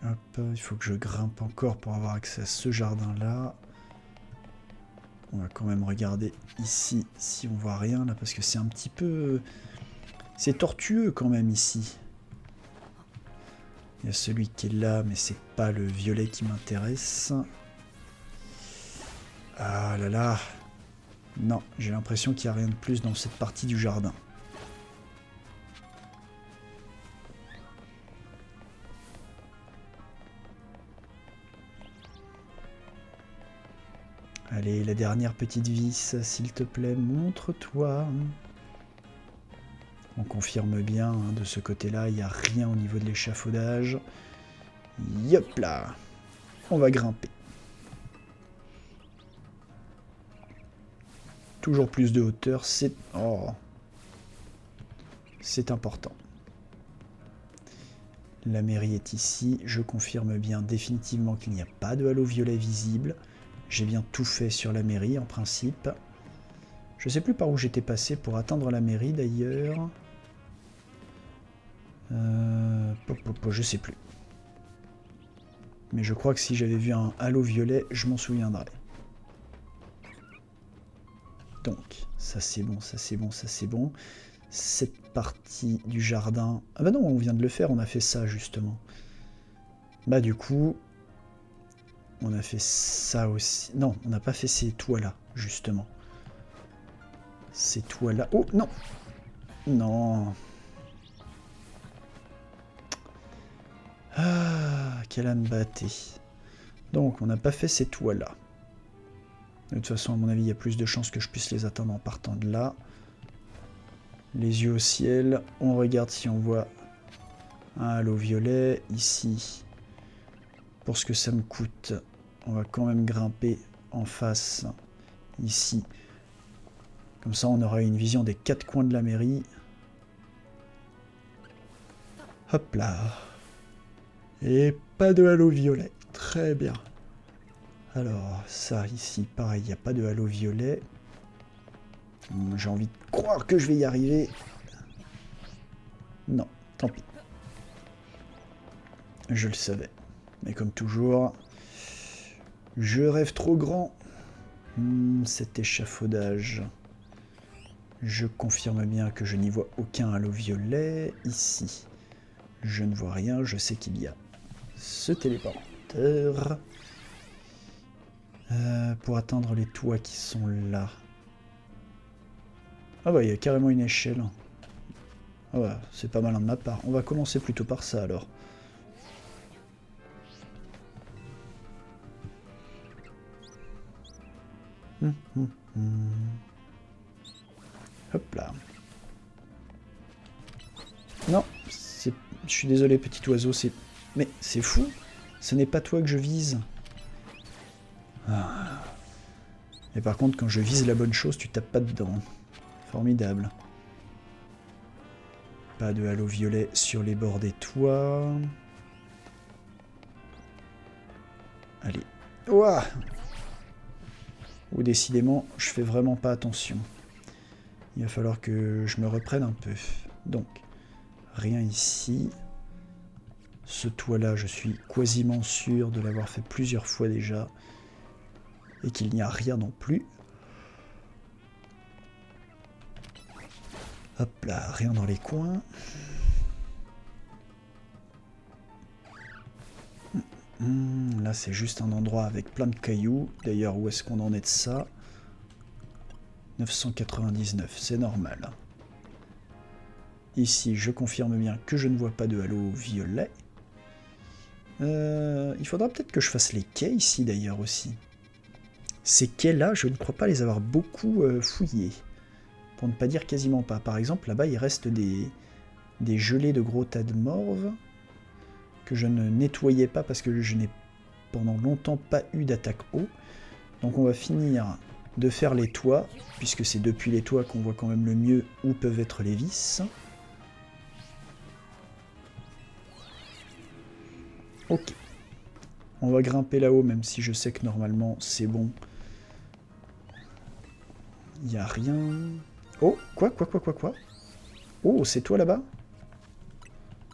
S1: Hop, il faut que je grimpe encore pour avoir accès à ce jardin-là. On va quand même regarder ici si on voit rien là, parce que c'est un petit peu... C'est tortueux quand même ici. Il y a celui qui est là, mais c'est pas le violet qui m'intéresse. Ah là là. Non, j'ai l'impression qu'il n'y a rien de plus dans cette partie du jardin. Allez, la dernière petite vis, s'il te plaît, montre-toi. On confirme bien, hein, de ce côté-là, il n'y a rien au niveau de l'échafaudage. Yop là. On va grimper. Toujours plus de hauteur, c'est... Oh. C'est important. La mairie est ici. Je confirme bien définitivement qu'il n'y a pas de halo violet visible. J'ai bien tout fait sur la mairie, en principe. Je sais plus par où j'étais passé pour atteindre la mairie, d'ailleurs. Je sais plus. Mais je crois que si j'avais vu un halo violet, je m'en souviendrais. Donc, ça c'est bon, ça c'est bon, ça c'est bon. Cette partie du jardin... Ah bah non, on vient de le faire, on a fait ça justement. Bah du coup, on a fait ça aussi. Non, on n'a pas fait ces toits-là, justement. Ces toits-là... Oh, non! Non. Ah, quelle âme battée. Donc, on n'a pas fait ces toits-là. De toute façon, à mon avis, il y a plus de chances que je puisse les atteindre en partant de là. Les yeux au ciel. On regarde si on voit un halo violet. Ici, pour ce que ça me coûte, on va quand même grimper en face. Ici. Comme ça, on aura une vision des 4 coins de la mairie. Hop là. Et pas de halo violet. Très bien. Alors, ça, ici, pareil, il n'y a pas de halo violet. J'ai envie de croire que je vais y arriver. Non, tant pis. Je le savais. Mais comme toujours, je rêve trop grand. Cet échafaudage. Je confirme bien que je n'y vois aucun halo violet. Ici, je ne vois rien. Je sais qu'il y a ce téléporteur. Pour atteindre les toits qui sont là. Ah bah il y a carrément une échelle. Ah bah c'est pas malin de ma part. On va commencer plutôt par ça alors. Hop là. Non, je suis désolé petit oiseau, mais c'est fou. Ce n'est pas toi que je vise. Ah. Et par contre, quand je vise la bonne chose, tu tapes pas dedans. Formidable. Pas de halo violet sur les bords des toits. Allez. Ouah. Ou décidément, je fais vraiment pas attention. Il va falloir que je me reprenne un peu. Donc, rien ici. Ce toit-là, je suis quasiment sûr de l'avoir fait plusieurs fois déjà. Et qu'il n'y a rien non plus. Hop là, rien dans les coins. Là, c'est juste un endroit avec plein de cailloux. D'ailleurs, où est-ce qu'on en est de ça? 999, c'est normal. Ici, je confirme bien que je ne vois pas de halo violet. Il faudra peut-être que je fasse les quais ici, d'ailleurs, aussi. Ces quais-là, je ne crois pas les avoir beaucoup fouillés. Pour ne pas dire quasiment pas. Par exemple, là-bas, il reste des gelées de gros tas de morve que je ne nettoyais pas parce que je n'ai pendant longtemps pas eu d'attaque eau. Donc on va finir de faire les toits, puisque c'est depuis les toits qu'on voit quand même le mieux où peuvent être les vis. Ok. On va grimper là-haut, même si je sais que normalement c'est bon. Il n'y a rien... Oh, quoi? Oh, c'est toi là-bas?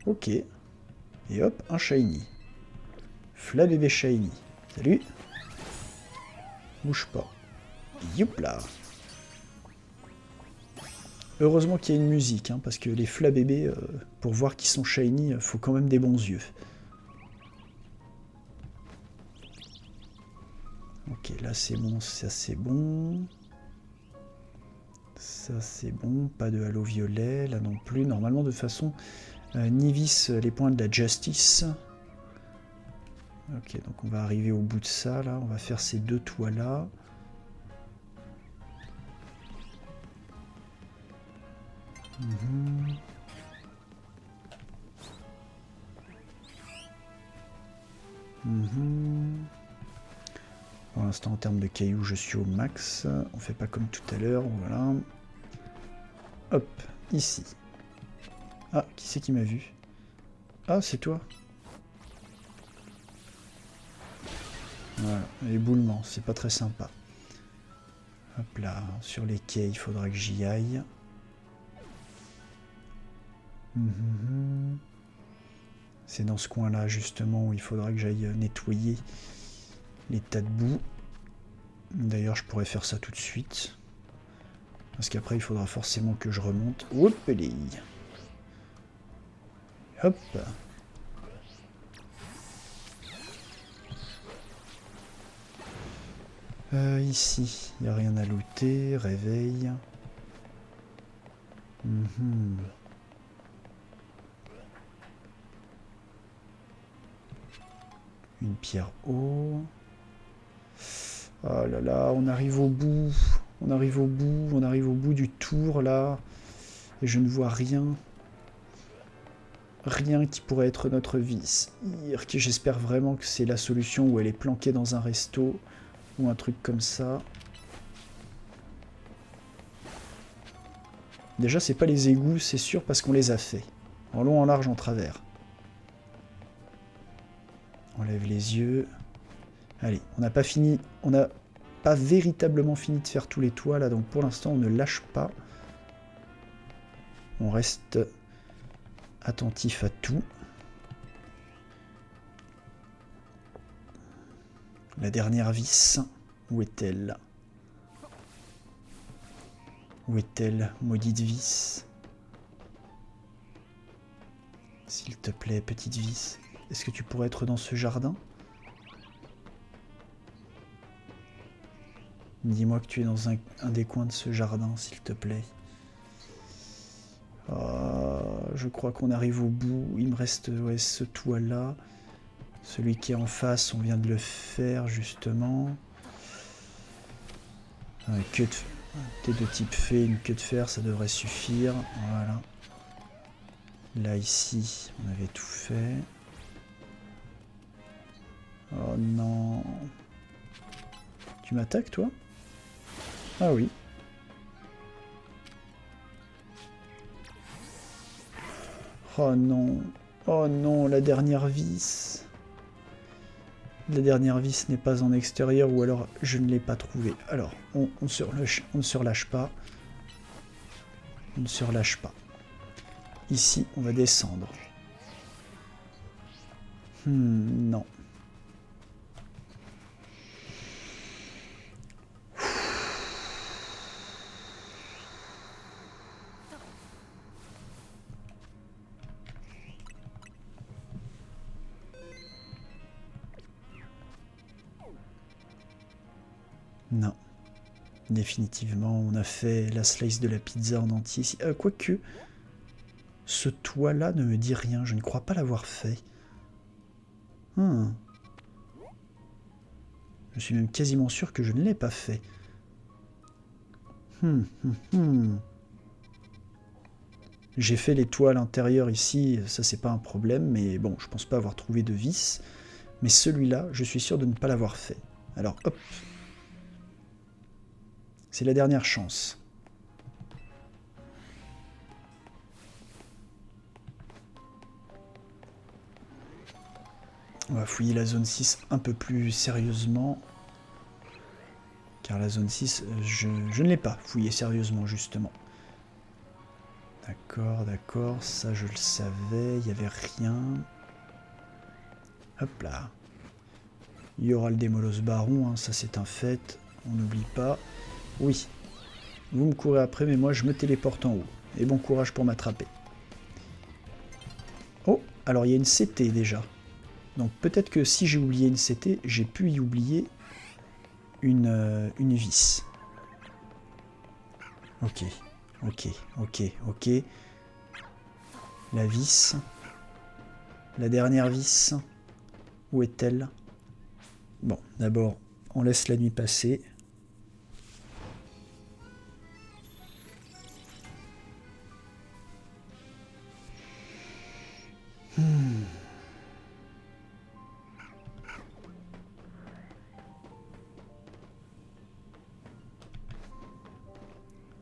S1: Ok. Et hop, un shiny. Flabébé shiny. Salut. Bouge pas. Youpla. Heureusement qu'il y a une musique, hein, parce que les flabébés, pour voir qu'ils sont shiny, faut quand même des bons yeux. Ok, là c'est bon, ça c'est bon. Ça c'est bon, pas de halo violet, là non plus. Normalement de toute façon, Nivis les points de la justice. Ok, donc on va arriver au bout de ça, là. On va faire ces deux toits là. Pour l'instant, en termes de cailloux, je suis au max. On fait pas comme tout à l'heure, voilà. Hop, ici. Ah, qui c'est qui m'a vu? Ah, c'est toi. Voilà, éboulement, c'est pas très sympa. Hop là, sur les quais, il faudra que j'y aille. C'est dans ce coin-là, justement, où il faudra que j'aille nettoyer les tas de boue. D'ailleurs, je pourrais faire ça tout de suite. Parce qu'après, il faudra forcément que je remonte. Hop, hop. Ici, il n'y a rien à looter. Réveil. Une pierre haut. Oh là là, on arrive au bout. On arrive au bout. On arrive au bout du tour, là. Et je ne vois rien. Rien qui pourrait être notre vis. J'espère vraiment que c'est la solution où elle est planquée dans un resto. Ou un truc comme ça. Déjà, c'est pas les égouts, c'est sûr, parce qu'on les a fait. En long, en large, en travers. On lève les yeux. Allez, on n'a pas fini. On n'a pas véritablement fini de faire tous les toits, là. Donc, pour l'instant, on ne lâche pas. On reste attentif à tout. La dernière vis, où est-elle? Où est-elle, maudite vis? S'il te plaît, petite vis. Est-ce que tu pourrais être dans ce jardin? Dis-moi que tu es dans un des coins de ce jardin, s'il te plaît. Je crois qu'on arrive au bout. Il me reste ce toit-là. Celui qui est en face, on vient de le faire, justement. T'es de type fée, une queue de fer, ça devrait suffire. Voilà. Là, ici, on avait tout fait. Oh non. Tu m'attaques, toi? Ah oui. Oh non. Oh non, la dernière vis. La dernière vis n'est pas en extérieur, ou alors je ne l'ai pas trouvée. Alors, on ne surlâche pas. On ne surlâche pas. Ici, on va descendre. Non. Non. Définitivement, on a fait la slice de la pizza en entier. Quoique, ce toit-là ne me dit rien. Je ne crois pas l'avoir fait. Je suis même quasiment sûr que je ne l'ai pas fait. J'ai fait les toits à l'intérieur ici, ça c'est pas un problème, mais bon, je pense pas avoir trouvé de vis. Mais celui-là, je suis sûr de ne pas l'avoir fait. Alors, hop. C'est la dernière chance. On va fouiller la zone 6 un peu plus sérieusement. Car la zone 6, je ne l'ai pas fouillée sérieusement, justement. D'accord, d'accord, ça je le savais, il n'y avait rien. Hop là. Il y aura le démolos baron, hein, ça c'est un fait, on n'oublie pas. Oui, vous me courez après, mais moi je me téléporte en haut. Et bon courage pour m'attraper. Oh, alors il y a une CT déjà. Donc peut-être que si j'ai oublié une CT, j'ai pu y oublier une vis. Ok, ok, ok, ok. La vis. La dernière vis. Où est-elle? Bon, d'abord, on laisse la nuit passer.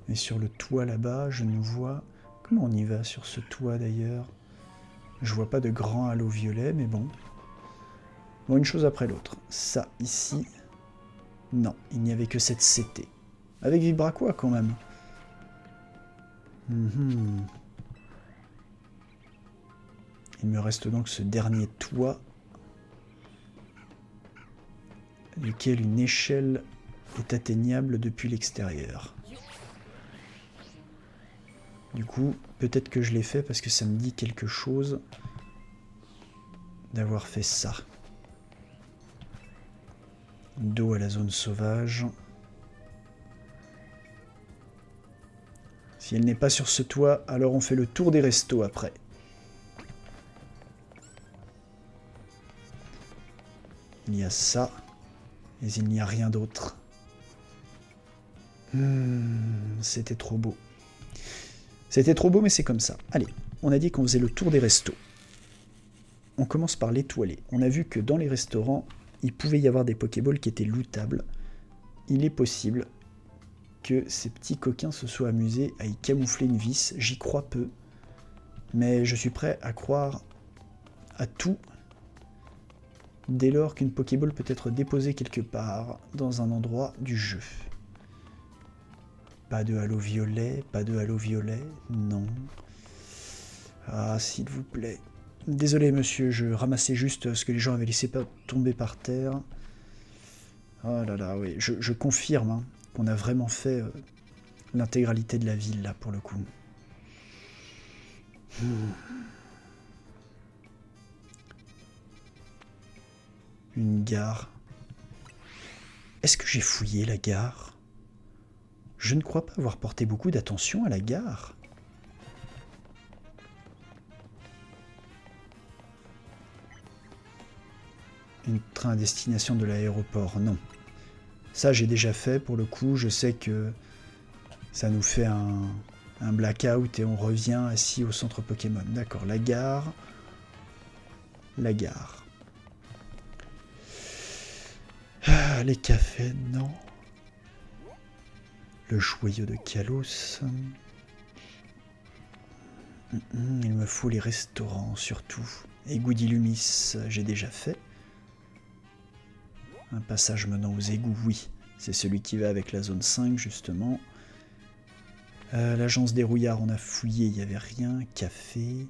S1: Et sur le toit là-bas, je ne vois... Comment on y va sur ce toit d'ailleurs? Je vois pas de grand halo violet, mais bon. Bon, une chose après l'autre. Ça, ici... Non, il n'y avait que cette CT. Avec Vibraqua quand même. Il me reste donc ce dernier toit, duquel une échelle est atteignable depuis l'extérieur. Du coup, peut-être que je l'ai fait parce que ça me dit quelque chose d'avoir fait ça. Dos à la zone sauvage. Si elle n'est pas sur ce toit, alors on fait le tour des restos après. Il y a ça, mais il n'y a rien d'autre. C'était trop beau. C'était trop beau, mais c'est comme ça. Allez, on a dit qu'on faisait le tour des restos. On commence par l'étoilé. On a vu que dans les restaurants, il pouvait y avoir des Pokéballs qui étaient lootables. Il est possible que ces petits coquins se soient amusés à y camoufler une vis. J'y crois peu. Mais je suis prêt à croire à tout dès lors qu'une Pokéball peut être déposée quelque part dans un endroit du jeu. Pas de halo violet, pas de halo violet, non. Ah, s'il vous plaît. Désolé, monsieur, je ramassais juste ce que les gens avaient laissé tomber par terre. Oh là là, oui, je confirme hein, qu'on a vraiment fait l'intégralité de la ville, là, pour le coup. Une gare. Est-ce que j'ai fouillé la gare? Je ne crois pas avoir porté beaucoup d'attention à la gare. Un train à destination de l'aéroport, non. Ça, j'ai déjà fait, pour le coup. Je sais que ça nous fait un blackout et on revient assis au centre Pokémon. D'accord, la gare. La gare. Ah, les cafés, non. Le joyau de Kalos. Il me faut les restaurants, surtout. Et Goudilumis, j'ai déjà fait. Un passage menant aux égouts, oui. C'est celui qui va avec la zone 5, justement. L'agence des rouillards, on a fouillé, il n'y avait rien. Café.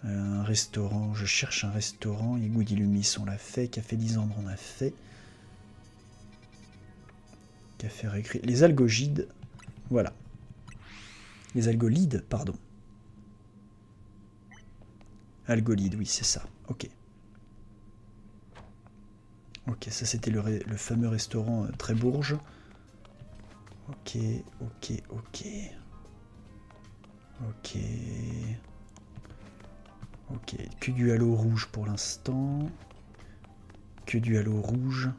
S1: Un restaurant, je cherche un restaurant. Et Goudilumis, on l'a fait. Café Lysandre, on a fait. Café Récré. Les algogides, voilà. Les algolides, pardon. Algolide, oui, c'est ça. Ok. Ok, ça c'était le fameux restaurant très bourge. Ok, ok, ok. Ok. Ok, que du halo rouge pour l'instant. Que du halo rouge.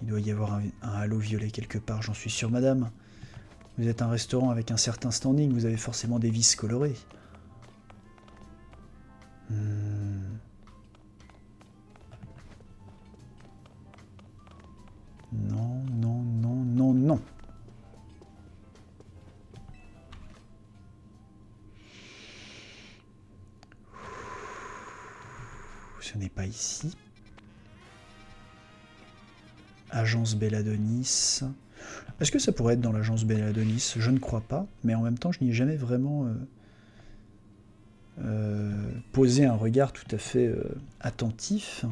S1: Il doit y avoir un halo violet quelque part, j'en suis sûr, madame. Vous êtes un restaurant avec un certain standing, vous avez forcément des vis colorées. Non, non, non, non, non. Ce n'est pas ici. Agence Belladonis. Est-ce que ça pourrait être dans l'agence Belladonis? Je ne crois pas, mais en même temps, je n'y ai jamais vraiment posé un regard tout à fait attentif.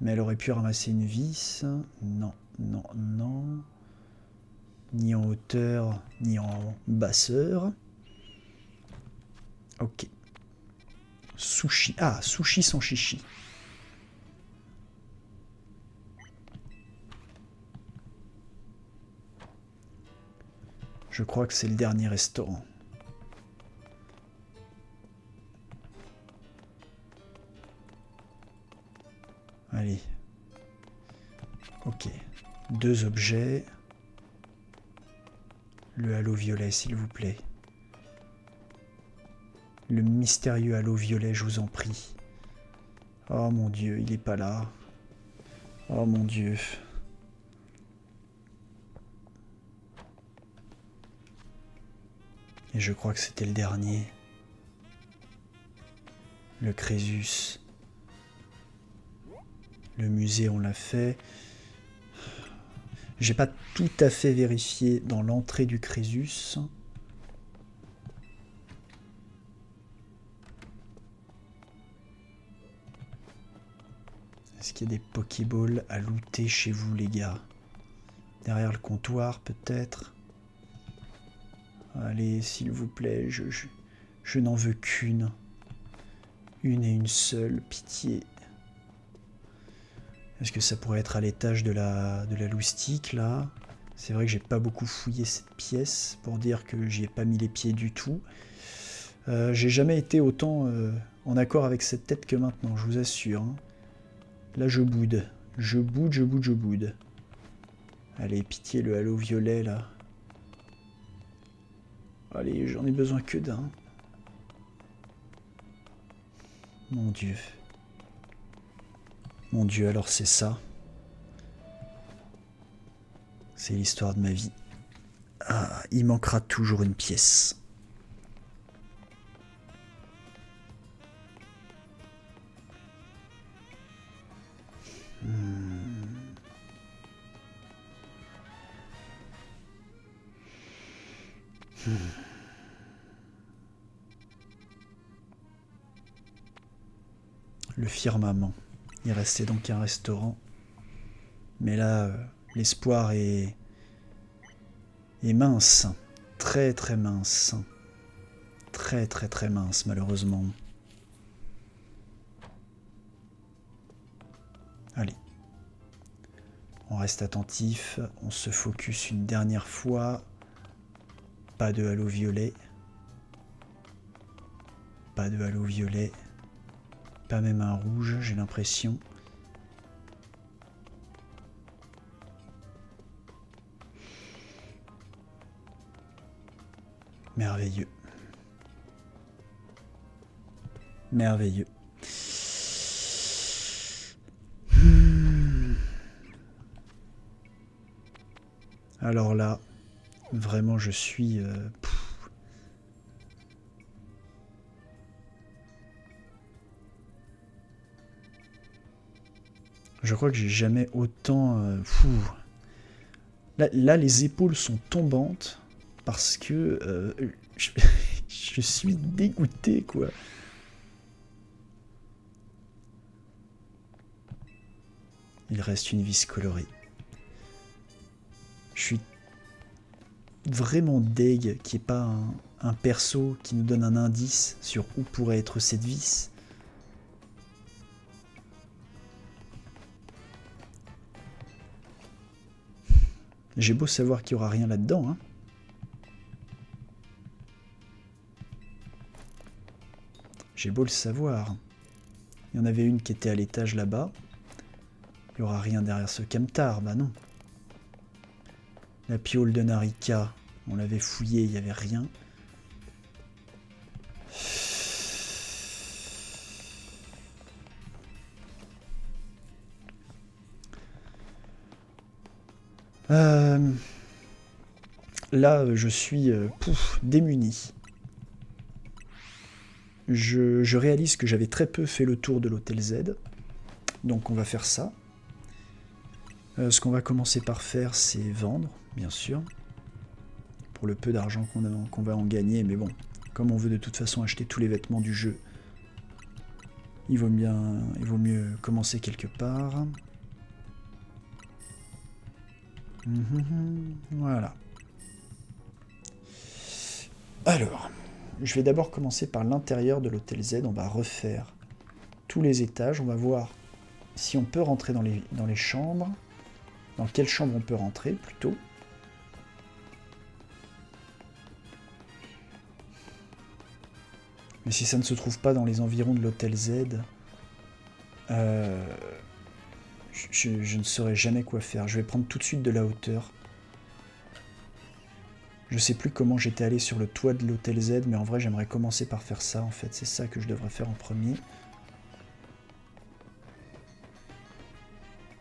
S1: Mais elle aurait pu ramasser une vis. Non, non, non. Ni en hauteur, ni en basseur. Ok. Sushi. Ah, sushi sans chichi. Je crois que c'est le dernier restaurant. Allez. Ok. 2 objets. Le halo violet, s'il vous plaît. Le mystérieux halo violet, je vous en prie. Oh mon Dieu, il est pas là. Oh mon Dieu. Et je crois que c'était le dernier. Le Crésus. Le musée, on l'a fait. J'ai pas tout à fait vérifié dans l'entrée du Crésus. Est-ce qu'il y a des Pokéballs à looter chez vous, les gars? Derrière le comptoir, peut-être? Allez, s'il vous plaît, je n'en veux qu'une. Une et une seule, pitié. Est-ce que ça pourrait être à l'étage de la loustique, là? C'est vrai que j'ai pas beaucoup fouillé cette pièce, pour dire que j'y ai pas mis les pieds du tout. J'ai jamais été autant en accord avec cette tête que maintenant, je vous assure. Hein. Là, je boude. Je boude, je boude, je boude. Allez, pitié, le halo violet, là. Allez, j'en ai besoin que d'un. Mon Dieu. Mon Dieu, alors c'est ça. C'est l'histoire de ma vie. Ah, il manquera toujours une pièce. Le firmament. Il restait donc un restaurant. Mais là, l'espoir est mince. Très très mince. Très très très mince, malheureusement. Allez. On reste attentif. On se focus une dernière fois. Pas de halo violet. Pas de halo violet. Pas même un rouge, j'ai l'impression. Merveilleux. Merveilleux. Alors là, vraiment, je suis... Je crois que j'ai jamais autant... Là, les épaules sont tombantes parce que je suis dégoûté, quoi. Il reste une vis colorée. Je suis vraiment deg qu'il n'y ait pas un perso qui nous donne un indice sur où pourrait être cette vis. J'ai beau savoir qu'il n'y aura rien là-dedans, hein. J'ai beau le savoir. Il y en avait une qui était à l'étage là-bas. Il n'y aura rien derrière ce camtar, bah non. La piole de Narika, on l'avait fouillée, il n'y avait rien. Là, je suis démuni. Je réalise que j'avais très peu fait le tour de l'hôtel Z. Donc on va faire ça. Ce qu'on va commencer par faire, c'est vendre, bien sûr. Pour le peu d'argent qu'on va en gagner. Mais bon, comme on veut de toute façon acheter tous les vêtements du jeu, il vaut mieux commencer quelque part. Voilà. Alors, je vais d'abord commencer par l'intérieur de l'hôtel Z. On va refaire tous les étages. On va voir si on peut rentrer dans les chambres. Dans quelle chambre on peut rentrer, plutôt. Mais si ça ne se trouve pas dans les environs de l'hôtel Z, je ne saurais jamais quoi faire. Je vais prendre tout de suite de la hauteur. Je sais plus comment j'étais allé sur le toit de l'hôtel Z, mais en vrai j'aimerais commencer par faire ça en fait. C'est ça que je devrais faire en premier.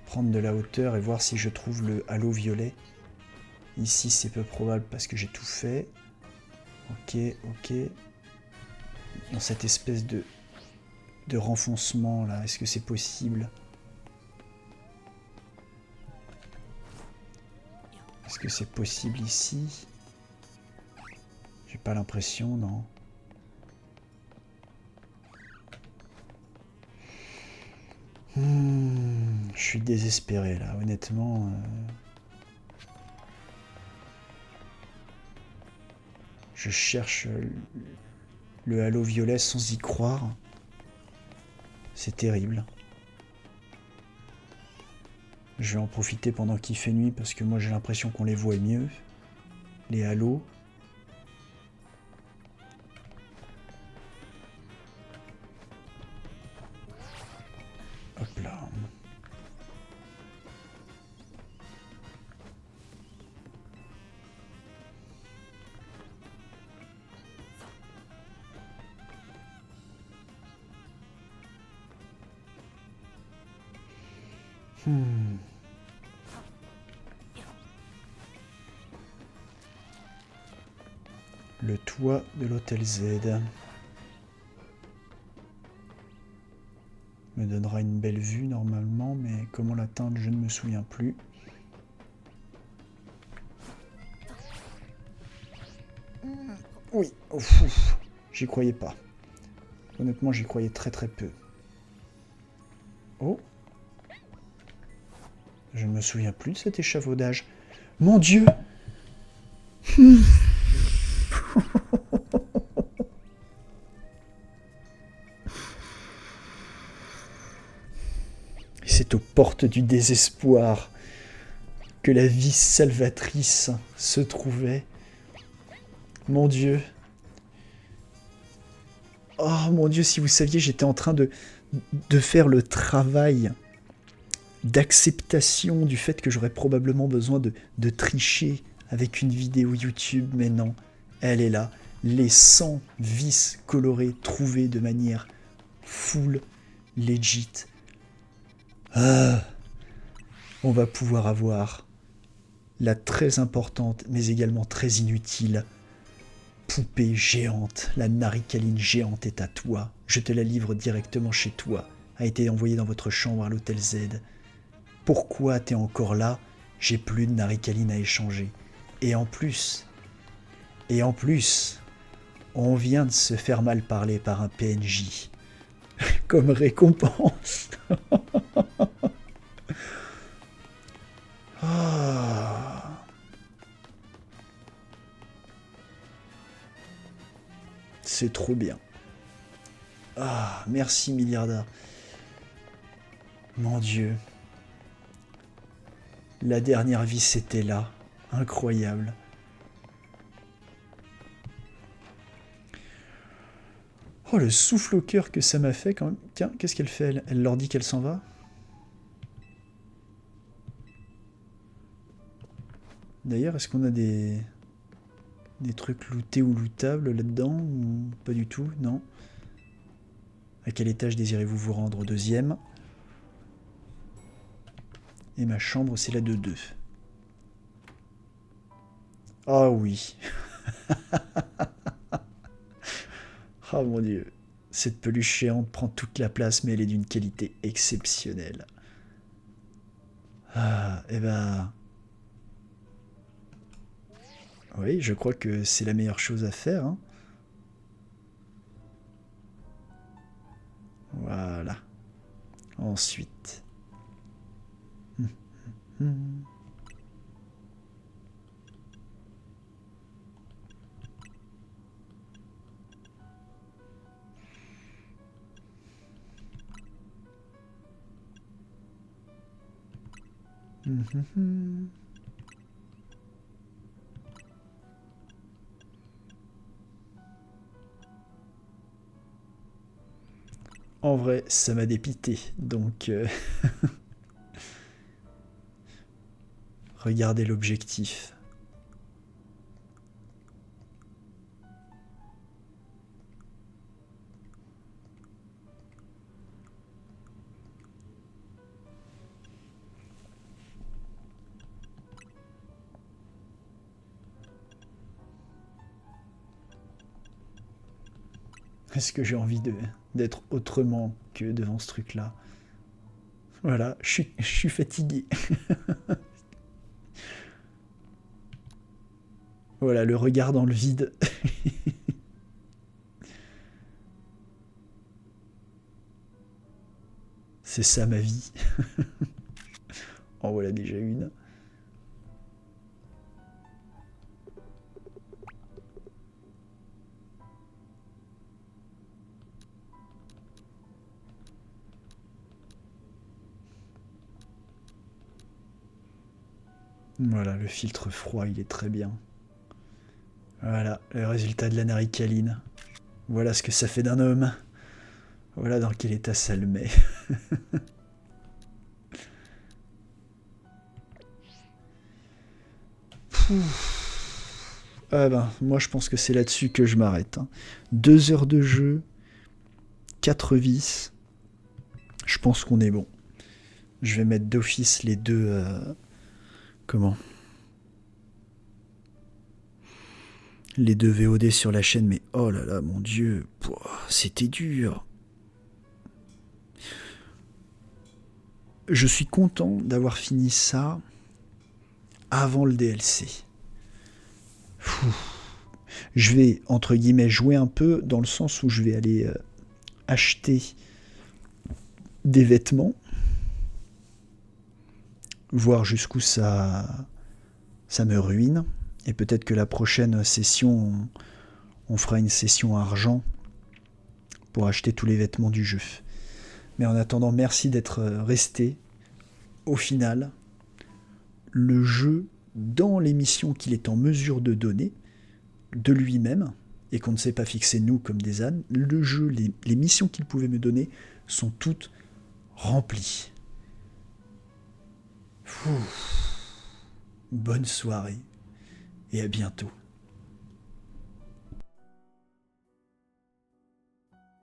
S1: Prendre de la hauteur et voir si je trouve le halo violet. Ici c'est peu probable parce que j'ai tout fait. Ok, ok. Dans cette espèce de renfoncement là, est-ce que c'est possible? Est-ce que c'est possible ici? J'ai pas l'impression, non. Je suis désespéré là, honnêtement. Je cherche le halo violet sans y croire. C'est terrible. Je vais en profiter pendant qu'il fait nuit parce que moi j'ai l'impression qu'on les voit mieux. Les halos. Hop là. Le toit de l'hôtel Z me donnera une belle vue normalement, mais comment l'atteindre, je ne me souviens plus. Oui, ouf, j'y croyais pas. Honnêtement, j'y croyais très très peu. Oh. Je ne me souviens plus de cet échafaudage. Mon Dieu! C'est aux portes du désespoir que la vie salvatrice se trouvait. Mon Dieu. Oh mon Dieu, si vous saviez, j'étais en train de faire le travail d'acceptation du fait que j'aurais probablement besoin de tricher avec une vidéo YouTube, mais non, elle est là. Les 100 vis colorées trouvées de manière full legit. Ah, on va pouvoir avoir la très importante, mais également très inutile poupée géante. La Naricaline géante est à toi. Je te la livre directement chez toi. A été envoyée dans votre chambre à l'hôtel Z. Pourquoi t'es encore là? J'ai plus de Naricaline à échanger. Et en plus, on vient de se faire mal parler par un PNJ. Comme récompense. Ah. C'est trop bien. Ah, merci milliardaire. Mon Dieu. La dernière vie, c'était là. Incroyable. Oh, le souffle au cœur que ça m'a fait quand même. Tiens, qu'est-ce qu'elle fait? Elle leur dit qu'elle s'en va? D'ailleurs, est-ce qu'on a des trucs lootés ou lootables là-dedans? Ou pas du tout? Non. À quel étage désirez-vous vous rendre? Au deuxième. Et ma chambre, c'est la de 2. Ah oui. Oh mon Dieu. Cette peluche géante prend toute la place, mais elle est d'une qualité exceptionnelle. Ah, eh ben... Oui, je crois que c'est la meilleure chose à faire. Hein. Voilà. Ensuite... En vrai, ça m'a dépité, donc regardez l'objectif. Est-ce que j'ai envie d'être autrement que devant ce truc-là? Voilà, je suis fatigué. Voilà, le regard dans le vide. C'est ça ma vie. En voilà déjà une. Voilà, le filtre froid, il est très bien. Voilà, le résultat de la naricaline. Voilà ce que ça fait d'un homme. Voilà dans quel état ça le met. Ah ben, moi je pense que c'est là-dessus que je m'arrête. 2 heures de jeu, 4 vis. Je pense qu'on est bon. Je vais mettre d'office les deux... comment Les deux VOD sur la chaîne, mais oh là là, mon dieu, c'était dur. Je suis content d'avoir fini ça avant le DLC. Je vais, entre guillemets, jouer un peu dans le sens où je vais aller acheter des vêtements, voir jusqu'où ça me ruine. Et peut-être que la prochaine session, on fera une session argent pour acheter tous les vêtements du jeu. Mais en attendant, merci d'être resté. Au final, le jeu, dans les missions qu'il est en mesure de donner, de lui-même, et qu'on ne s'est pas fixé nous comme des ânes, le jeu, les missions qu'il pouvait me donner sont toutes remplies. Bonne soirée et à bientôt.